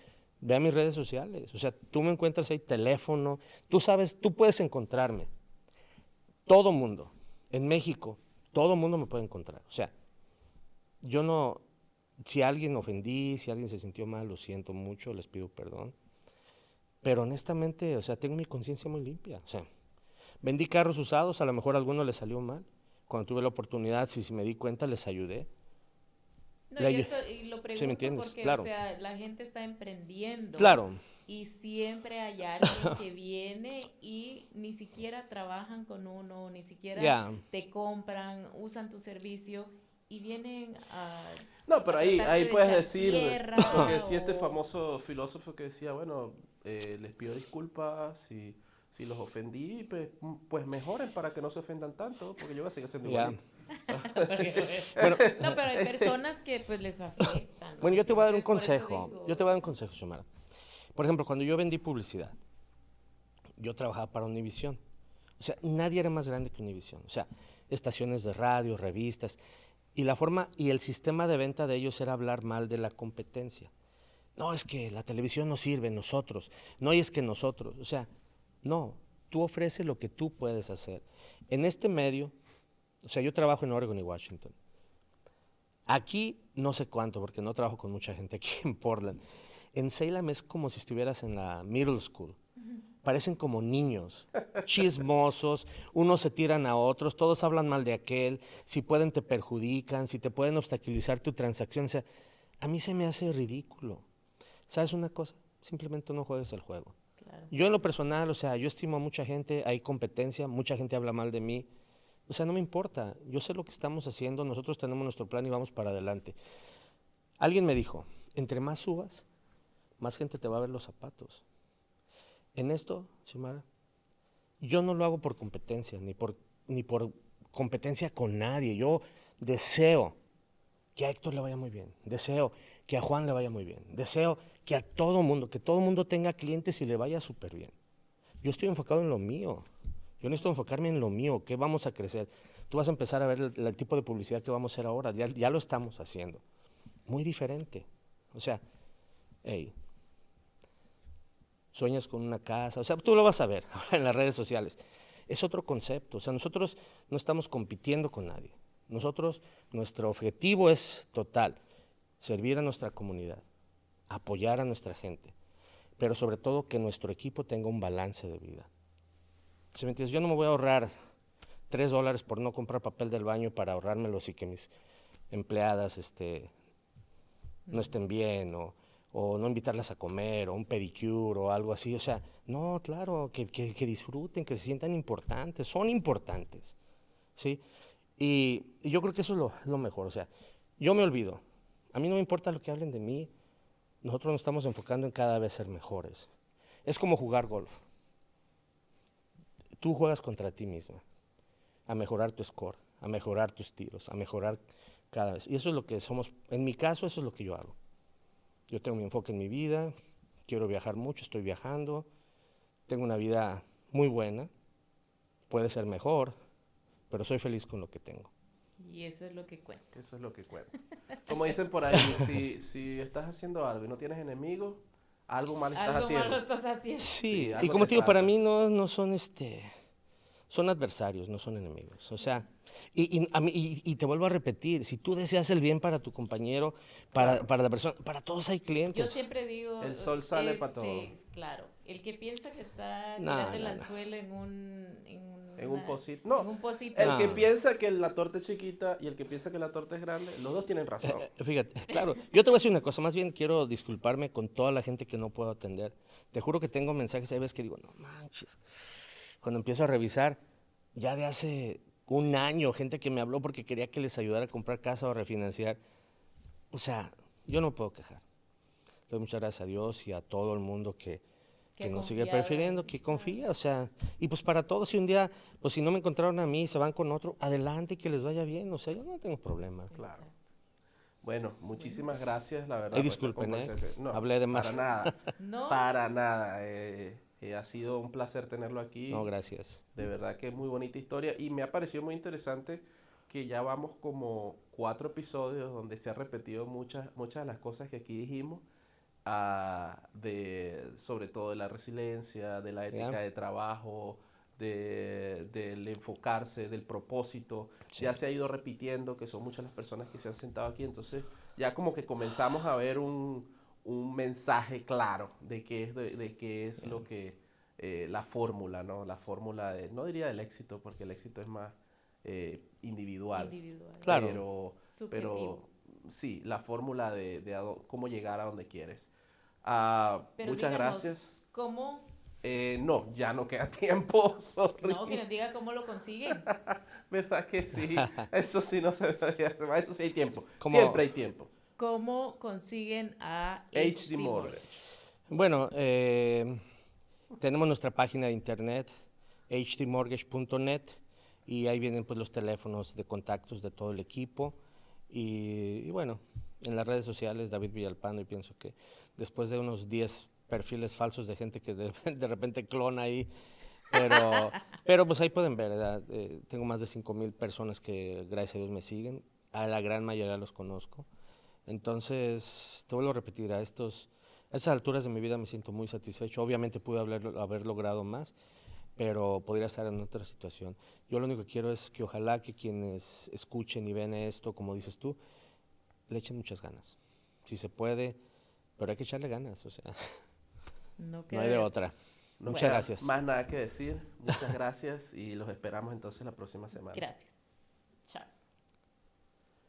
ve a mis redes sociales. O sea, tú me encuentras ahí, teléfono, tú sabes, tú puedes encontrarme. Todo mundo, en México, todo mundo me puede encontrar. O sea, yo no, si a alguien ofendí, si alguien se sintió mal, lo siento mucho, les pido perdón. Pero honestamente, o sea, tengo mi conciencia muy limpia. O sea, vendí carros usados, a lo mejor a alguno les salió mal. Cuando tuve la oportunidad, si me di cuenta, les ayudé. No, y lo pregunto ¿Sí me entiendes? porque, Claro. o sea, la gente está emprendiendo. Claro. Y siempre hay alguien que viene y ni siquiera trabajan con uno, ni siquiera te compran, usan tu servicio y vienen a... No, pero ahí puedes decir, tierra, porque si este famoso filósofo que decía, bueno, les pido disculpas si los ofendí, pues mejoren para que no se ofendan tanto, porque yo voy a seguir siendo igualito. Bueno, no, pero hay personas que pues les afectan, ¿no? Bueno, yo te voy a dar un Entonces, consejo, Xiomara. Por ejemplo, cuando yo vendí publicidad, yo trabajaba para Univisión. O sea, nadie era más grande que Univisión. O sea, estaciones de radio, revistas. Y la forma y el sistema de venta de ellos era hablar mal de la competencia. No, es que la televisión no sirve, nosotros. No, y es que nosotros. O sea, no, tú ofreces lo que tú puedes hacer. En este medio, o sea, yo trabajo en Oregon y Washington. Aquí no sé cuánto, porque no trabajo con mucha gente aquí en Portland. En Salem es como si estuvieras en la middle school. Parecen como niños, chismosos, unos se tiran a otros, todos hablan mal de aquel, si pueden te perjudican, si te pueden obstaculizar tu transacción. O sea, a mí se me hace ridículo. ¿Sabes una cosa? Simplemente no juegues el juego. Claro. Yo en lo personal, o sea, yo estimo a mucha gente, hay competencia, mucha gente habla mal de mí. O sea, no me importa, yo sé lo que estamos haciendo, nosotros tenemos nuestro plan y vamos para adelante. Alguien me dijo, entre más subas, más gente te va a ver los zapatos. En esto, Xiomara, yo no lo hago por competencia, ni por competencia con nadie. Yo deseo que a Héctor le vaya muy bien, deseo que a Juan le vaya muy bien, deseo que a todo mundo tenga clientes y le vaya súper bien. Yo estoy enfocado en lo mío, yo necesito enfocarme en lo mío, que vamos a crecer. Tú vas a empezar a ver el tipo de publicidad que vamos a hacer ahora, ya lo estamos haciendo, muy diferente. O sea, hey, sueñas con una casa, o sea, tú lo vas a ver en las redes sociales. Es otro concepto, o sea, nosotros no estamos compitiendo con nadie. Nuestro objetivo es total, servir a nuestra comunidad, apoyar a nuestra gente, pero sobre todo que nuestro equipo tenga un balance de vida. ¿Sí me entiendes? Yo no me voy a ahorrar $3 por no comprar papel del baño para ahorrármelos y que mis empleadas no estén bien o no invitarlas a comer, o un pedicure, o algo así. O sea, no, claro, que disfruten, que se sientan importantes, son importantes, ¿sí? Y yo creo que eso es lo mejor. O sea, yo me olvido. A mí no me importa lo que hablen de mí. Nosotros nos estamos enfocando en cada vez ser mejores. Es como jugar golf. Tú juegas contra ti misma, a mejorar tu score, a mejorar tus tiros, a mejorar cada vez. Y eso es lo que somos, en mi caso, eso es lo que yo hago. Yo tengo mi enfoque en mi vida, quiero viajar mucho, estoy viajando, tengo una vida muy buena, puede ser mejor, pero soy feliz con lo que tengo. Y eso es lo que cuenta. Eso es lo que cuenta. Como dicen por ahí, si estás haciendo algo y no tienes enemigos, algo mal estás haciendo. Algo mal lo estás haciendo. Sí, algo y como te te digo, para falta. mí no son son adversarios, no son enemigos. O sea, y te vuelvo a repetir, si tú deseas el bien para tu compañero, para la persona, para todos hay clientes. Yo siempre digo... El sol sale para todos. Claro, el que piensa que está No, tirando el no, no. anzuelo en En un pocito. en No, un pocito. el que No. piensa que la torta es chiquita y el que piensa que la torta es grande, los dos tienen razón. Fíjate, claro, yo te voy a decir una cosa, más bien quiero disculparme con toda la gente que no puedo atender. Te juro que tengo mensajes, hay veces que digo, no manches. Cuando empiezo a revisar, ya de hace un año, gente que me habló porque quería que les ayudara a comprar casa o a refinanciar. O sea, yo no puedo quejar. Le doy muchas gracias a Dios y a todo el mundo que nos sigue confiaba prefiriendo, en- que confía, o sea, y pues para todos, si un día, pues si no me encontraron a mí y se van con otro, adelante y que les vaya bien, o sea, yo no tengo problema. Claro. Bueno, muchísimas gracias, la verdad. Ay, por esta disculpen, conversación. No, hablé de más. para nada, No, para nada. Ha sido un placer tenerlo aquí. No, gracias. De verdad que es muy bonita historia y me ha parecido muy interesante que ya vamos como 4 episodios donde se ha repetido muchas de las cosas que aquí dijimos, sobre todo de la resiliencia, de la ética Ya. de trabajo, del enfocarse, del propósito. Sí. Ya se ha ido repitiendo que son muchas las personas que se han sentado aquí, entonces ya como que comenzamos a ver un mensaje claro de qué es lo que la fórmula, ¿no? La fórmula no diría del éxito, porque el éxito es más individual. Claro. Pero Subjetivo. sí, la fórmula de cómo llegar a donde quieres. Pero Muchas díganos, gracias. ¿cómo? No, ya no queda tiempo, sorry. No, que nos diga cómo lo consiguen. ¿Verdad que sí? Eso sí no se debería hacer más, eso sí hay tiempo. Como- Siempre hay tiempo. ¿Cómo consiguen a HD Mortgage. Bueno, tenemos nuestra página de internet, hdmortgage.net, y ahí vienen pues los teléfonos de contactos de todo el equipo. Y bueno, en las redes sociales, David Villalpando, y pienso que después de unos 10 perfiles falsos de gente que de repente clona ahí, pero pues ahí pueden ver, ¿verdad? Tengo más de 5,000 personas que gracias a Dios me siguen, a la gran mayoría los conozco. Entonces, te vuelvo a repetir, a esas alturas de mi vida me siento muy satisfecho. Obviamente pude haber logrado más, pero podría estar en otra situación. Yo lo único que quiero es que ojalá que quienes escuchen y ven esto, como dices tú, le echen muchas ganas. Si se puede, pero hay que echarle ganas, o sea, No, no hay de otra. No Muchas queda gracias. Más nada que decir. Muchas gracias y los esperamos entonces la próxima semana. Gracias. Chao.